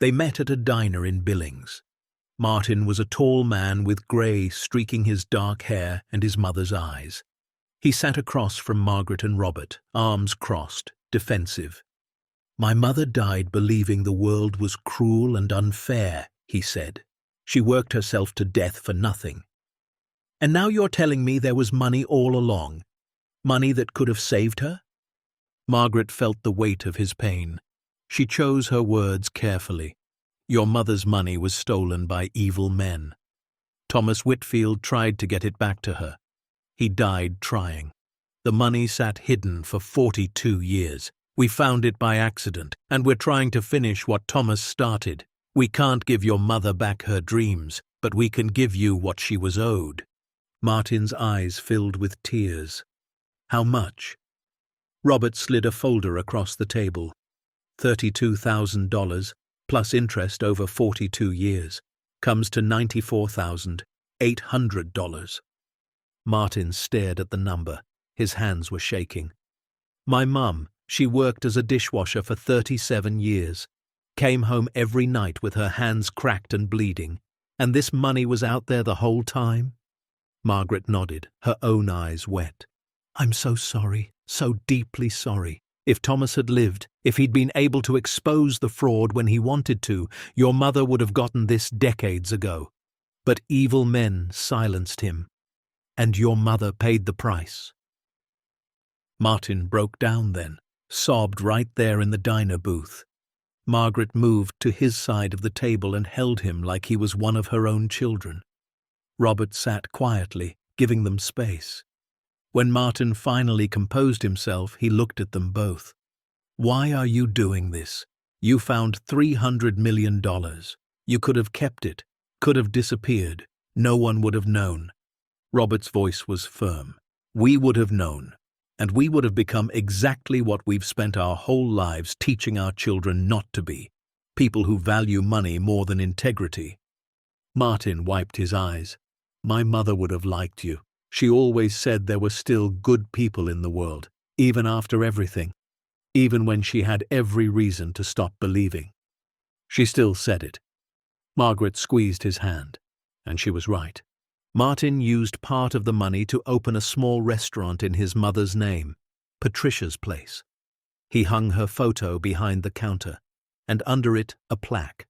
S1: They met at a diner in Billings. Martin was a tall man with grey streaking his dark hair and his mother's eyes. He sat across from Margaret and Robert, arms crossed, defensive. "My mother died believing the world was cruel and unfair," he said. "She worked herself to death for nothing. And now you're telling me there was money all along? Money that could have saved her?" Margaret felt the weight of his pain. She chose her words carefully. "Your mother's money was stolen by evil men. Thomas Whitfield tried to get it back to her. He died trying. The money sat hidden for 42 years. We found it by accident, and we're trying to finish what Thomas started. We can't give your mother back her dreams, but we can give you what she was owed." Martin's eyes filled with tears. "How much?" Robert slid a folder across the table. $32,000, plus interest over 42 years, comes to $94,800. Martin stared at the number. His hands were shaking. "My mum, she worked as a dishwasher for 37 years. Came home every night with her hands cracked and bleeding. And this money was out there the whole time?" Margaret nodded, her own eyes wet. "I'm so sorry, so deeply sorry. If Thomas had lived, if he'd been able to expose the fraud when he wanted to, your mother would have gotten this decades ago. But evil men silenced him. And your mother paid the price." Martin broke down then, sobbed right there in the diner booth. Margaret moved to his side of the table and held him like he was one of her own children. Robert sat quietly, giving them space. When Martin finally composed himself, he looked at them both. "Why are you doing this? You found $300 million. You could have kept it, could have disappeared. No one would have known." Robert's voice was firm. "We would have known. And we would have become exactly what we've spent our whole lives teaching our children not to be. People who value money more than integrity." Martin wiped his eyes. "My mother would have liked you. She always said there were still good people in the world, even after everything, even when she had every reason to stop believing. She still said it." Margaret squeezed his hand, and she was right. Martin used part of the money to open a small restaurant in his mother's name, Patricia's Place. He hung her photo behind the counter, and under it a plaque,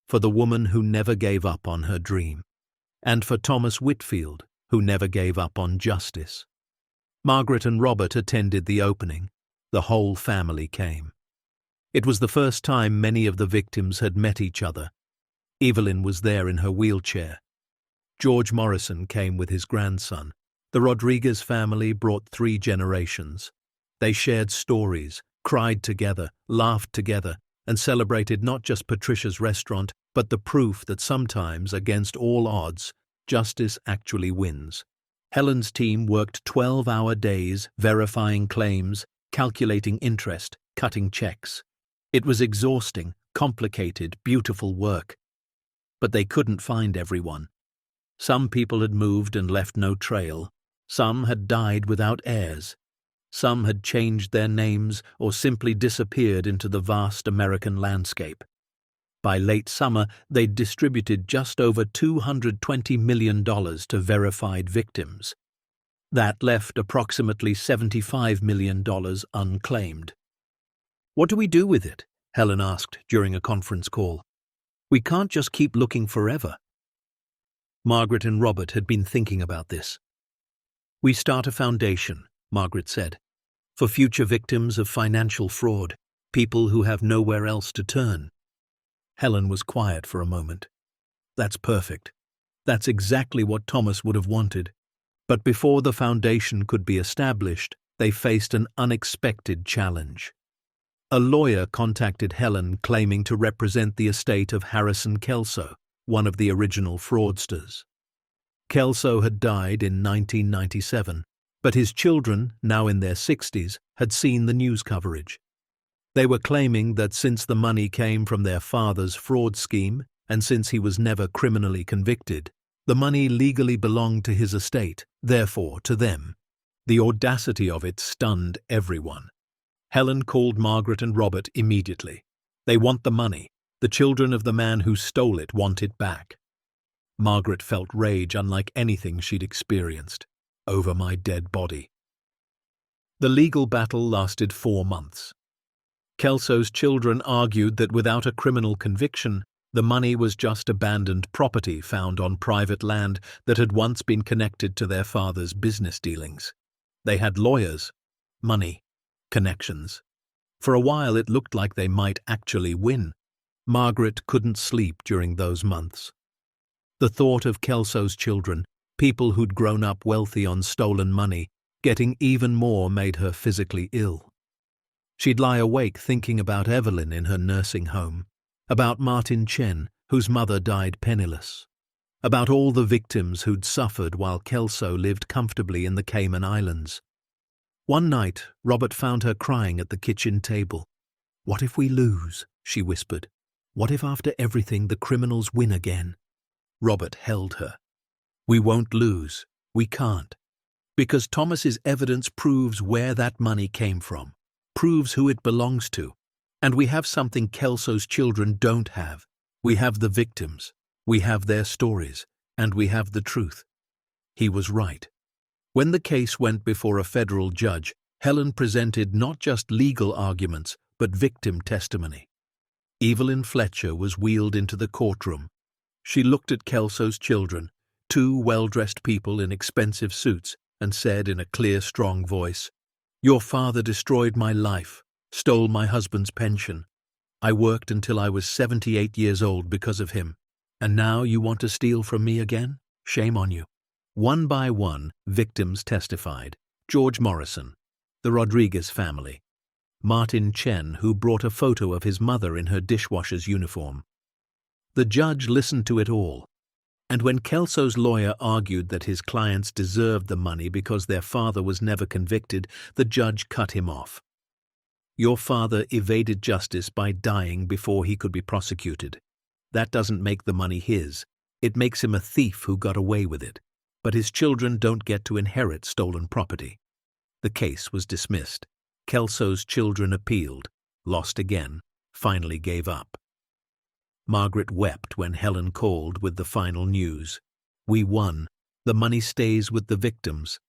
S1: for the woman who never gave up on her dream, and for Thomas Whitfield, who never gave up on justice. Margaret and Robert attended the opening. The whole family came. It was the first time many of the victims had met each other. Evelyn was there in her wheelchair. George Morrison came with his grandson. The Rodriguez family brought 3 generations. They shared stories, cried together, laughed together, and celebrated not just Patricia's restaurant, but the proof that sometimes, against all odds, justice actually wins. Helen's team worked 12-hour days, verifying claims, calculating interest, cutting checks. It was exhausting, complicated, beautiful work. But they couldn't find everyone. Some people had moved and left no trail. Some had died without heirs. Some had changed their names or simply disappeared into the vast American landscape. By late summer, they'd distributed just over $220 million to verified victims. That left approximately $75 million unclaimed. "What do we do with it?" Helen asked during a conference call. "We can't just keep looking forever." Margaret and Robert had been thinking about this. "We start a foundation," Margaret said, "for future victims of financial fraud, people who have nowhere else to turn." Helen was quiet for a moment. "That's perfect. That's exactly what Thomas would have wanted." But before the foundation could be established, they faced an unexpected challenge. A lawyer contacted Helen claiming to represent the estate of Harrison Kelso, one of the original fraudsters. Kelso had died in 1997, but his children, now in their 60s, had seen the news coverage. They were claiming that since the money came from their father's fraud scheme, and since he was never criminally convicted, the money legally belonged to his estate, therefore to them. The audacity of it stunned everyone. Helen called Margaret and Robert immediately. "They want the money. The children of the man who stole it want it back." Margaret felt rage unlike anything she'd experienced. "Over my dead body." The legal battle lasted 4 months. Kelso's children argued that without a criminal conviction, the money was just abandoned property found on private land that had once been connected to their father's business dealings. They had lawyers, money, connections. For a while it looked like they might actually win. Margaret couldn't sleep during those months. The thought of Kelso's children, people who'd grown up wealthy on stolen money, getting even more made her physically ill. She'd lie awake thinking about Evelyn in her nursing home, about Martin Chen, whose mother died penniless, about all the victims who'd suffered while Kelso lived comfortably in the Cayman Islands. One night, Robert found her crying at the kitchen table. "What if we lose?" she whispered. "What if after everything the criminals win again?" Robert held her. "We won't lose. We can't. Because Thomas's evidence proves where that money came from, proves who it belongs to. And we have something Kelso's children don't have. We have the victims. We have their stories. And we have the truth." He was right. When the case went before a federal judge, Helen presented not just legal arguments, but victim testimony. Evelyn Fletcher was wheeled into the courtroom. She looked at Kelso's children, 2 well-dressed people in expensive suits, and said in a clear, strong voice, "Your father destroyed my life, stole my husband's pension. I worked until I was 78 years old because of him. And now you want to steal from me again? Shame on you." One by one, victims testified. George Morrison, the Rodriguez family, Martin Chen, who brought a photo of his mother in her dishwasher's uniform. The judge listened to it all. And when Kelso's lawyer argued that his clients deserved the money because their father was never convicted, the judge cut him off. "Your father evaded justice by dying before he could be prosecuted. That doesn't make the money his. It makes him a thief who got away with it. But his children don't get to inherit stolen property." The case was dismissed. Kelso's children appealed, lost again, finally gave up. Margaret wept when Helen called with the final news. "We won. The money stays with the victims."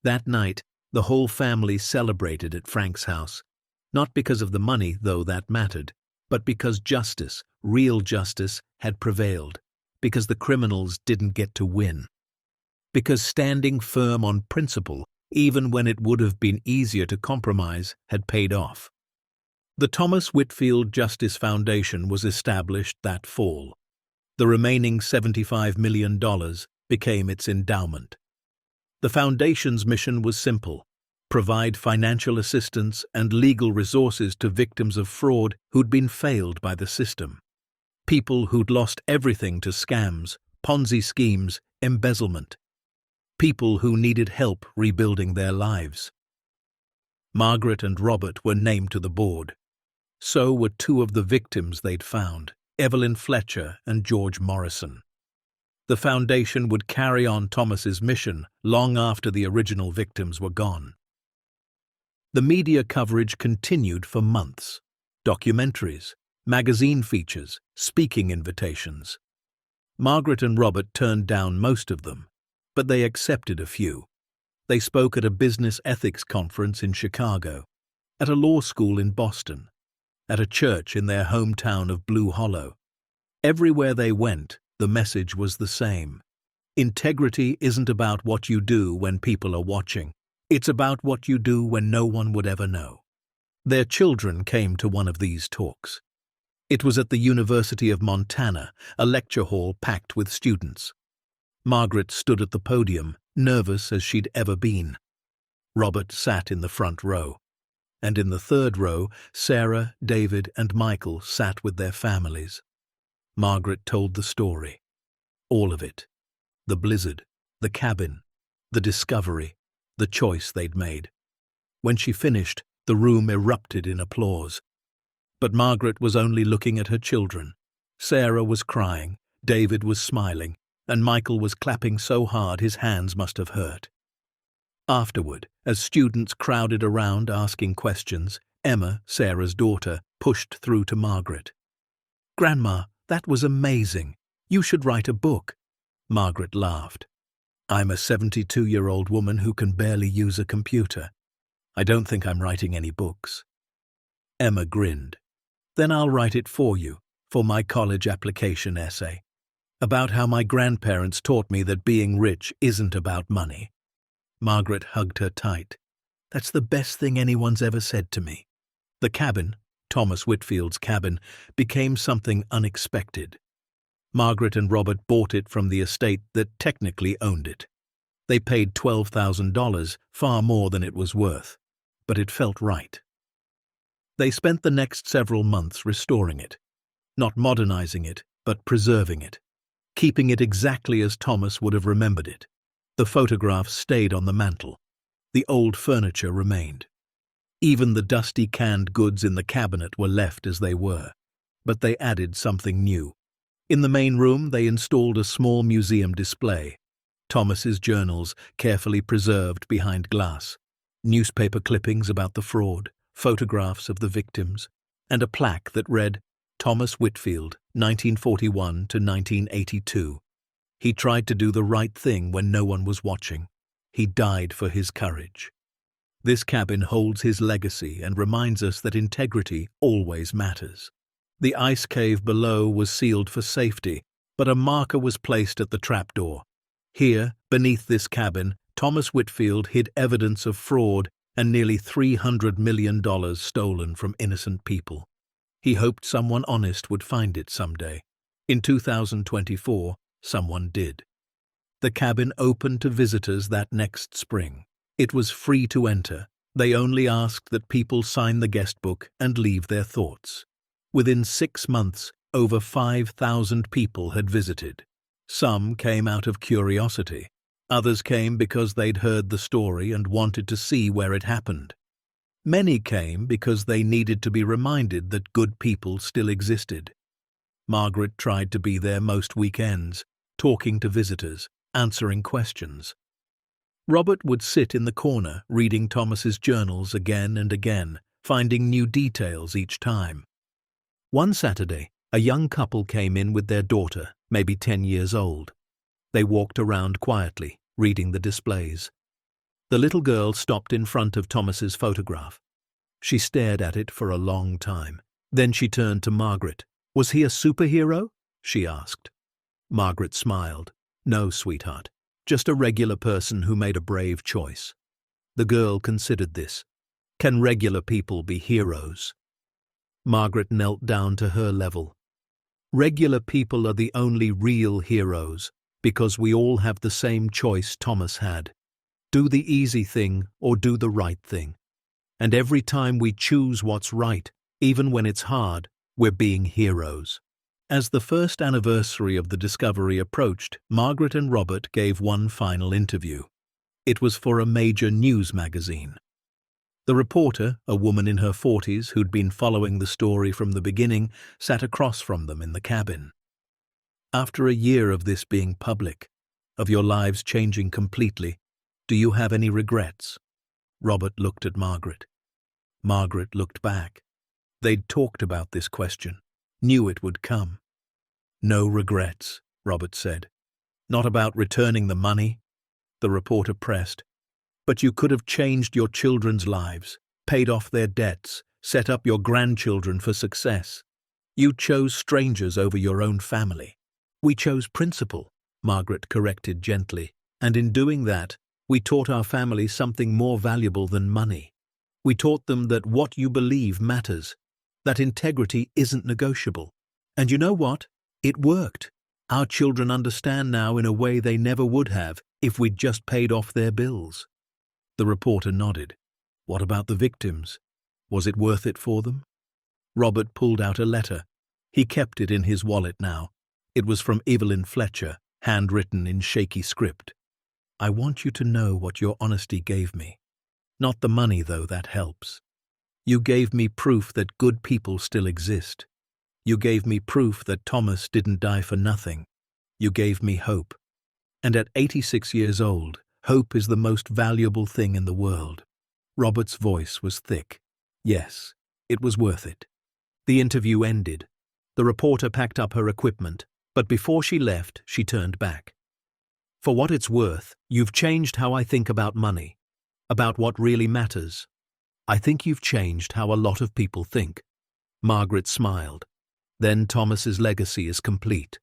S1: That night, the whole family celebrated at Frank's house, not because of the money, though that mattered, but because justice, real justice, had prevailed, because the criminals didn't get to win, because standing firm on principle, even when it would have been easier to compromise, had paid off. The Thomas Whitfield Justice Foundation was established that fall. The remaining $75 million became its endowment. The foundation's mission was simple: provide financial assistance and legal resources to victims of fraud who'd been failed by the system. People who'd lost everything to scams, Ponzi schemes, embezzlement. people who needed help rebuilding their lives. Margaret and Robert were named to the board. So were two of the victims they'd found, Evelyn Fletcher and George Morrison. The foundation would carry on Thomas's mission long after the original victims were gone. The media coverage continued for months. Documentaries, magazine features, speaking invitations. Margaret and Robert turned down most of them, but they accepted a few. They spoke at a business ethics conference in Chicago, at a law school in Boston, at a church in their hometown of Blue Hollow. Everywhere they went, the message was the same. Integrity isn't about what you do when people are watching. It's about what you do when no one would ever know. Their children came to one of these talks. It was at the University of Montana, a lecture hall packed with students. Margaret stood at the podium, nervous as she'd ever been. Robert sat in the front row. And in the third row, Sarah, David, and Michael sat with their families. Margaret told the story. All of it. The blizzard, the cabin, the discovery, the choice they'd made. When she finished, the room erupted in applause. But Margaret was only looking at her children. Sarah was crying, David was smiling, and Michael was clapping so hard his hands must have hurt. Afterward, as students crowded around asking questions, Emma, Sarah's daughter, pushed through to Margaret. "Grandma, that was amazing. You should write a book." Margaret laughed. "I'm a 72-year-old woman who can barely use a computer. I don't think I'm writing any books." Emma grinned. "Then I'll write it for you, for my college application essay, about how my grandparents taught me that being rich isn't about money." Margaret hugged her tight. "That's the best thing anyone's ever said to me." The cabin, Thomas Whitfield's cabin, became something unexpected. Margaret and Robert bought it from the estate that technically owned it. They paid $12,000, far more than it was worth, but it felt right. They spent the next several months restoring it, not modernizing it, but preserving it, keeping it exactly as Thomas would have remembered it. The photographs stayed on the mantel. The old furniture remained. Even the dusty canned goods in the cabinet were left as they were, but they added something new. In the main room, they installed a small museum display. Thomas's journals, carefully preserved behind glass, newspaper clippings about the fraud, photographs of the victims, and a plaque that read, "Thomas Whitfield, 1941 to 1982. He tried to do the right thing when no one was watching. He died for his courage." This cabin holds his legacy and reminds us that integrity always matters. The ice cave below was sealed for safety, but a marker was placed at the trapdoor. Here, beneath this cabin, Thomas Whitfield hid evidence of fraud and nearly $300 million stolen from innocent people. He hoped someone honest would find it someday. In 2024, someone did. The cabin opened to visitors that next spring. It was free to enter. They only asked that people sign the guest book and leave their thoughts. Within 6 months, over 5,000 people had visited. Some came out of curiosity. Others came because they'd heard the story and wanted to see where it happened. Many came because they needed to be reminded that good people still existed. Margaret tried to be there most weekends, talking to visitors, answering questions. Robert would sit in the corner, reading Thomas's journals again and again, finding new details each time. One Saturday, a young couple came in with their daughter, maybe 10 years old. They walked around quietly, reading the displays. The little girl stopped in front of Thomas's photograph. She stared at it for a long time. Then she turned to Margaret. "Was he a superhero?" she asked. Margaret smiled. "No, sweetheart. Just a regular person who made a brave choice." The girl considered this. Can regular people be heroes? Margaret knelt down to her level. Regular people are the only real heroes, because we all have the same choice Thomas had. Do the easy thing or do the right thing. And every time we choose what's right, even when it's hard, we're being heroes. As the first anniversary of the discovery approached, Margaret and Robert gave one final interview. It was for a major news magazine. The reporter, a woman in her 40s who'd been following the story from the beginning, sat across from them in the cabin. "After a year of this being public, of your lives changing completely, do you have any regrets?" Robert looked at Margaret. Margaret looked back. They'd talked about this question, knew it would come. "No regrets," Robert said. "Not about returning the money?" The reporter pressed. "But you could have changed your children's lives, paid off their debts, set up your grandchildren for success. You chose strangers over your own family." "We chose principle," Margaret corrected gently, "and in doing that, we taught our family something more valuable than money. We taught them that what you believe matters, that integrity isn't negotiable. And you know what? It worked. Our children understand now in a way they never would have if we'd just paid off their bills." The reporter nodded. "What about the victims? Was it worth it for them?" Robert pulled out a letter. He kept it in his wallet now. It was from Evelyn Fletcher, handwritten in shaky script. "I want you to know what your honesty gave me. Not the money, though, that helps. You gave me proof that good people still exist. You gave me proof that Thomas didn't die for nothing. You gave me hope. And at 86 years old, hope is the most valuable thing in the world." Robert's voice was thick. Yes, it was worth it. The interview ended. The reporter packed up her equipment, but before she left, she turned back. "For what it's worth, you've changed how I think about money, about what really matters. I think you've changed how a lot of people think." Margaret smiled. "Then Thomas's legacy is complete."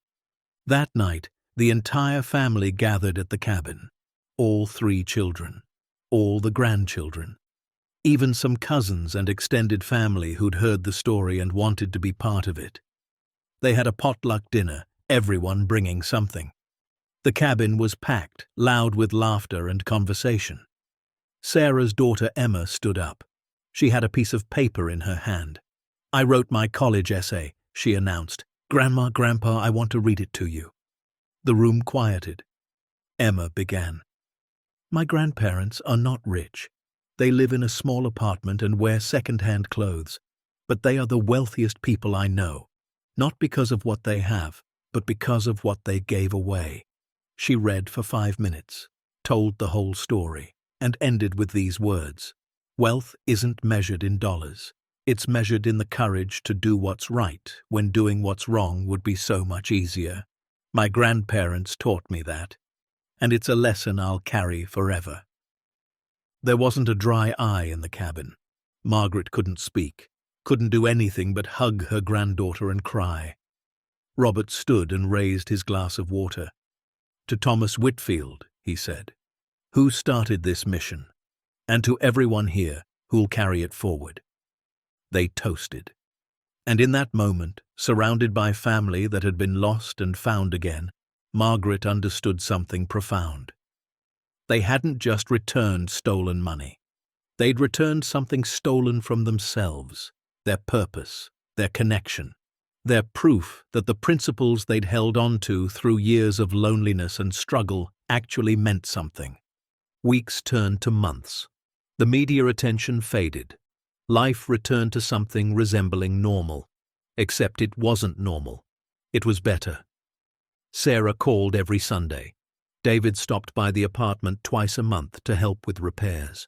S1: That night, the entire family gathered at the cabin. All 3 children, all the grandchildren, even some cousins and extended family who'd heard the story and wanted to be part of it. They had a potluck dinner, everyone bringing something. The cabin was packed, loud with laughter and conversation. Sarah's daughter Emma stood up. She had a piece of paper in her hand. "I wrote my college essay," she announced. "Grandma, Grandpa, I want to read it to you." The room quieted. Emma began. "My grandparents are not rich. They live in a small apartment and wear second-hand clothes, but they are the wealthiest people I know, not because of what they have, but because of what they gave away." She read for 5 minutes, told the whole story, and ended with these words: "Wealth isn't measured in dollars. It's measured in the courage to do what's right when doing what's wrong would be so much easier. My grandparents taught me that, and it's a lesson I'll carry forever." There wasn't a dry eye in the cabin. Margaret couldn't speak, couldn't do anything but hug her granddaughter and cry. Robert stood and raised his glass of water. "To Thomas Whitfield," he said, "who started this mission, and to everyone here who'll carry it forward." They toasted. And in that moment, surrounded by family that had been lost and found again, Margaret understood something profound. They hadn't just returned stolen money. They'd returned something stolen from themselves, their purpose, their connection, their proof that the principles they'd held on to through years of loneliness and struggle actually meant something. Weeks turned to months. The media attention faded. Life returned to something resembling normal. Except it wasn't normal. It was better. Sarah called every Sunday. David stopped by the apartment twice a month to help with repairs.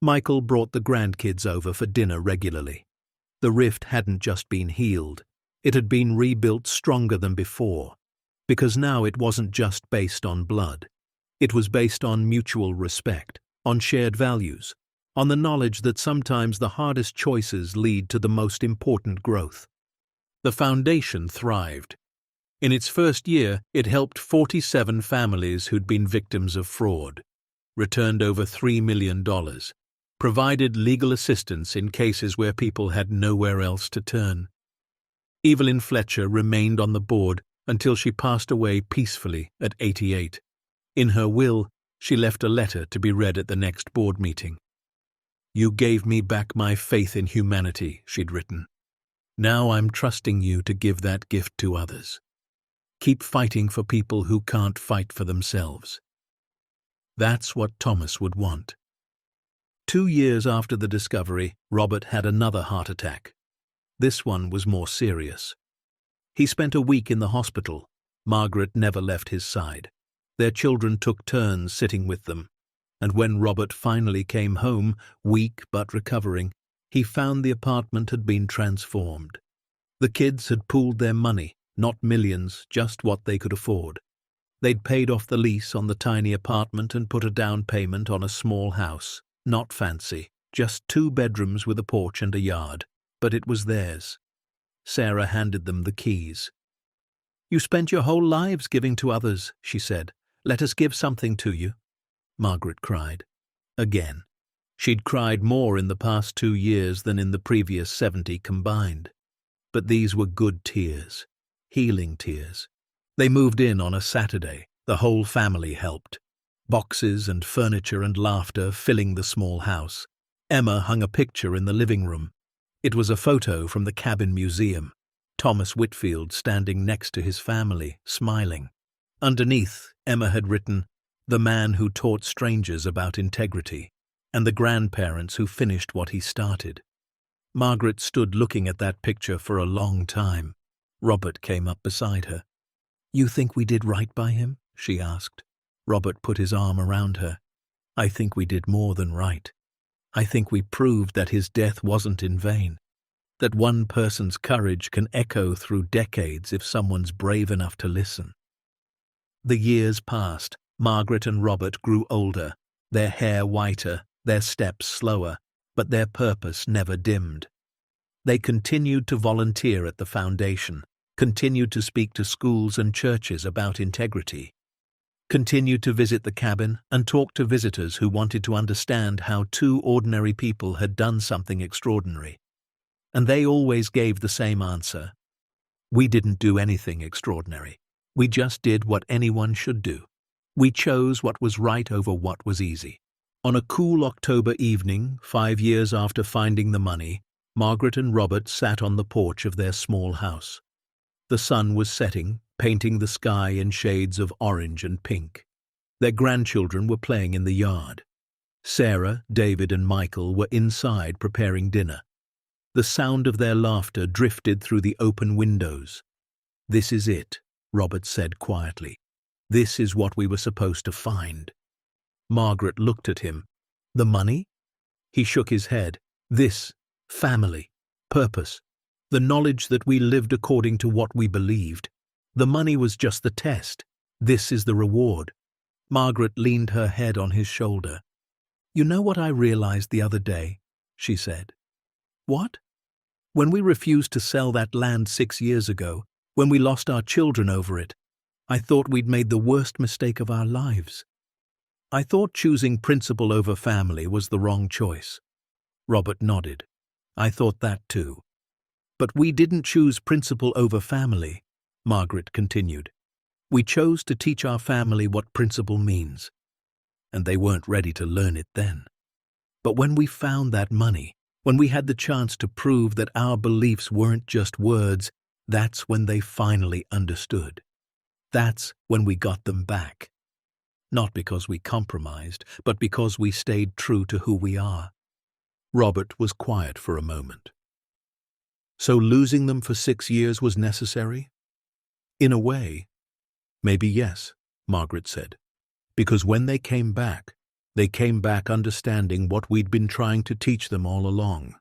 S1: Michael brought the grandkids over for dinner regularly. The rift hadn't just been healed. It had been rebuilt stronger than before, because now it wasn't just based on blood. It was based on mutual respect, on shared values, on the knowledge that sometimes the hardest choices lead to the most important growth. The foundation thrived. In its first year, it helped 47 families who'd been victims of fraud, returned over $3 million, provided legal assistance in cases where people had nowhere else to turn. Evelyn Fletcher remained on the board until she passed away peacefully at 88. In her will, she left a letter to be read at the next board meeting. "You gave me back my faith in humanity," she'd written. Now I'm trusting you to give that gift to others. Keep fighting for people who can't fight for themselves. That's what Thomas would want. 2 years after the discovery, Robert had another heart attack. This one was more serious. He spent a week in the hospital. Margaret never left his side. Their children took turns sitting with them. And when Robert finally came home, weak but recovering, he found the apartment had been transformed. The kids had pooled their money, not millions, just what they could afford. They'd paid off the lease on the tiny apartment and put a down payment on a small house. Not fancy, just 2 bedrooms with a porch and a yard, but it was theirs. Sarah handed them the keys. "You spent your whole lives giving to others," she said. "Let us give something to you." Margaret cried. Again. She'd cried more in the past 2 years than in the previous 70 combined. But these were good tears, healing tears. They moved in on a Saturday. The whole family helped. Boxes and furniture and laughter filling the small house. Emma hung a picture in the living room. It was a photo from the Cabin Museum. Thomas Whitfield standing next to his family, smiling. Underneath, Emma had written, "The man who taught strangers about integrity," and the grandparents who finished what he started. Margaret stood looking at that picture for a long time. Robert came up beside her. "You think we did right by him?" she asked. Robert put his arm around her. "I think we did more than right. I think we proved that his death wasn't in vain, that one person's courage can echo through decades if someone's brave enough to listen." The years passed. Margaret and Robert grew older, their hair whiter, their steps slower, but their purpose never dimmed. They continued to volunteer at the foundation, continued to speak to schools and churches about integrity, continued to visit the cabin and talk to visitors who wanted to understand how 2 ordinary people had done something extraordinary. And they always gave the same answer. "We didn't do anything extraordinary. We just did what anyone should do. We chose what was right over what was easy." On a cool October evening, 5 years after finding the money, Margaret and Robert sat on the porch of their small house. The sun was setting, painting the sky in shades of orange and pink. Their grandchildren were playing in the yard. Sarah, David, and Michael were inside preparing dinner. The sound of their laughter drifted through the open windows. "This is it," Robert said quietly. "This is what we were supposed to find." Margaret looked at him. "The money?" He shook his head. "This, family, purpose, the knowledge that we lived according to what we believed. The money was just the test. This is the reward." Margaret leaned her head on his shoulder. "You know what I realized the other day?" she said. "What?" "When we refused to sell that land 6 years ago, when we lost our children over it, I thought we'd made the worst mistake of our lives. I thought choosing principle over family was the wrong choice." Robert nodded. "I thought that too. But we didn't choose principle over family," Margaret continued. "We chose to teach our family what principle means. And they weren't ready to learn it then. But when we found that money, when we had the chance to prove that our beliefs weren't just words, that's when they finally understood. That's when we got them back. Not because we compromised, but because we stayed true to who we are." Robert was quiet for a moment. "So losing them for 6 years was necessary?" "In a way, maybe yes," Margaret said. "Because when they came back understanding what we'd been trying to teach them all along.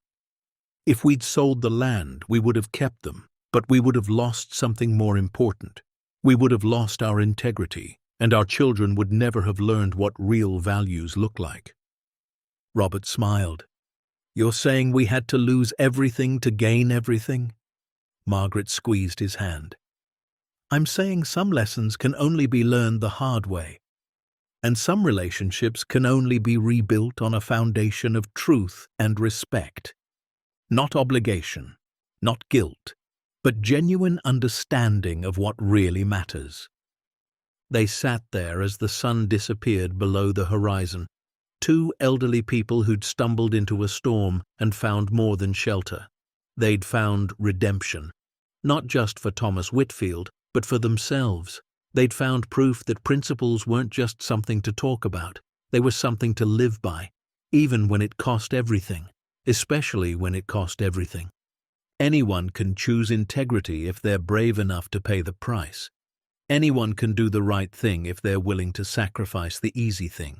S1: If we'd sold the land, we would have kept them, but we would have lost something more important. We would have lost our integrity, and our children would never have learned what real values look like." Robert smiled. "You're saying we had to lose everything to gain everything?" Margaret squeezed his hand. "I'm saying some lessons can only be learned the hard way, and some relationships can only be rebuilt on a foundation of truth and respect. Not obligation, not guilt, but genuine understanding of what really matters." They sat there as the sun disappeared below the horizon, 2 elderly people who'd stumbled into a storm and found more than shelter. they'd found redemption. Not just for Thomas Whitfield, but for themselves. They'd found proof that principles weren't just something to talk about, they were something to live by, even when it cost everything, especially when it cost everything. Anyone can choose integrity if they're brave enough to pay the price. Anyone can do the right thing if they're willing to sacrifice the easy thing.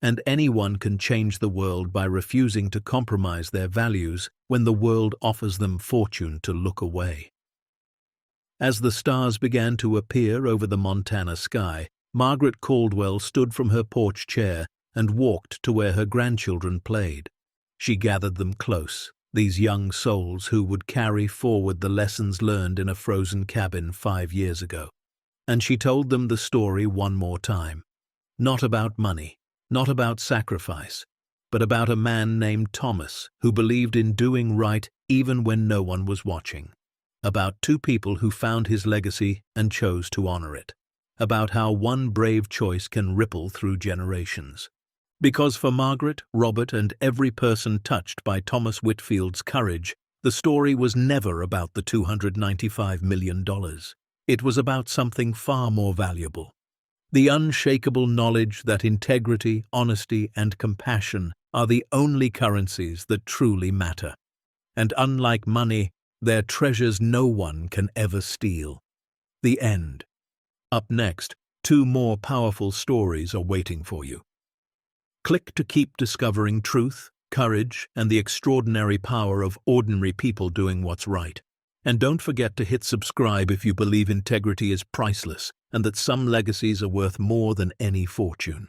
S1: And anyone can change the world by refusing to compromise their values when the world offers them fortune to look away. As the stars began to appear over the Montana sky, Margaret Caldwell stood from her porch chair and walked to where her grandchildren played. She gathered them close, these young souls who would carry forward the lessons learned in a frozen cabin 5 years ago. And she told them the story one more time. Not about money, not about sacrifice, but about a man named Thomas who believed in doing right even when no one was watching. About 2 people who found his legacy and chose to honor it. About how one brave choice can ripple through generations. Because for Margaret, Robert, and every person touched by Thomas Whitfield's courage, the story was never about the $295 million. It was about something far more valuable. The unshakable knowledge that integrity, honesty, and compassion are the only currencies that truly matter. And unlike money, they're treasures no one can ever steal. The end. Up next, 2 more powerful stories are waiting for you. Click to keep discovering truth, courage, and the extraordinary power of ordinary people doing what's right. And don't forget to hit subscribe if you believe integrity is priceless and that some legacies are worth more than any fortune.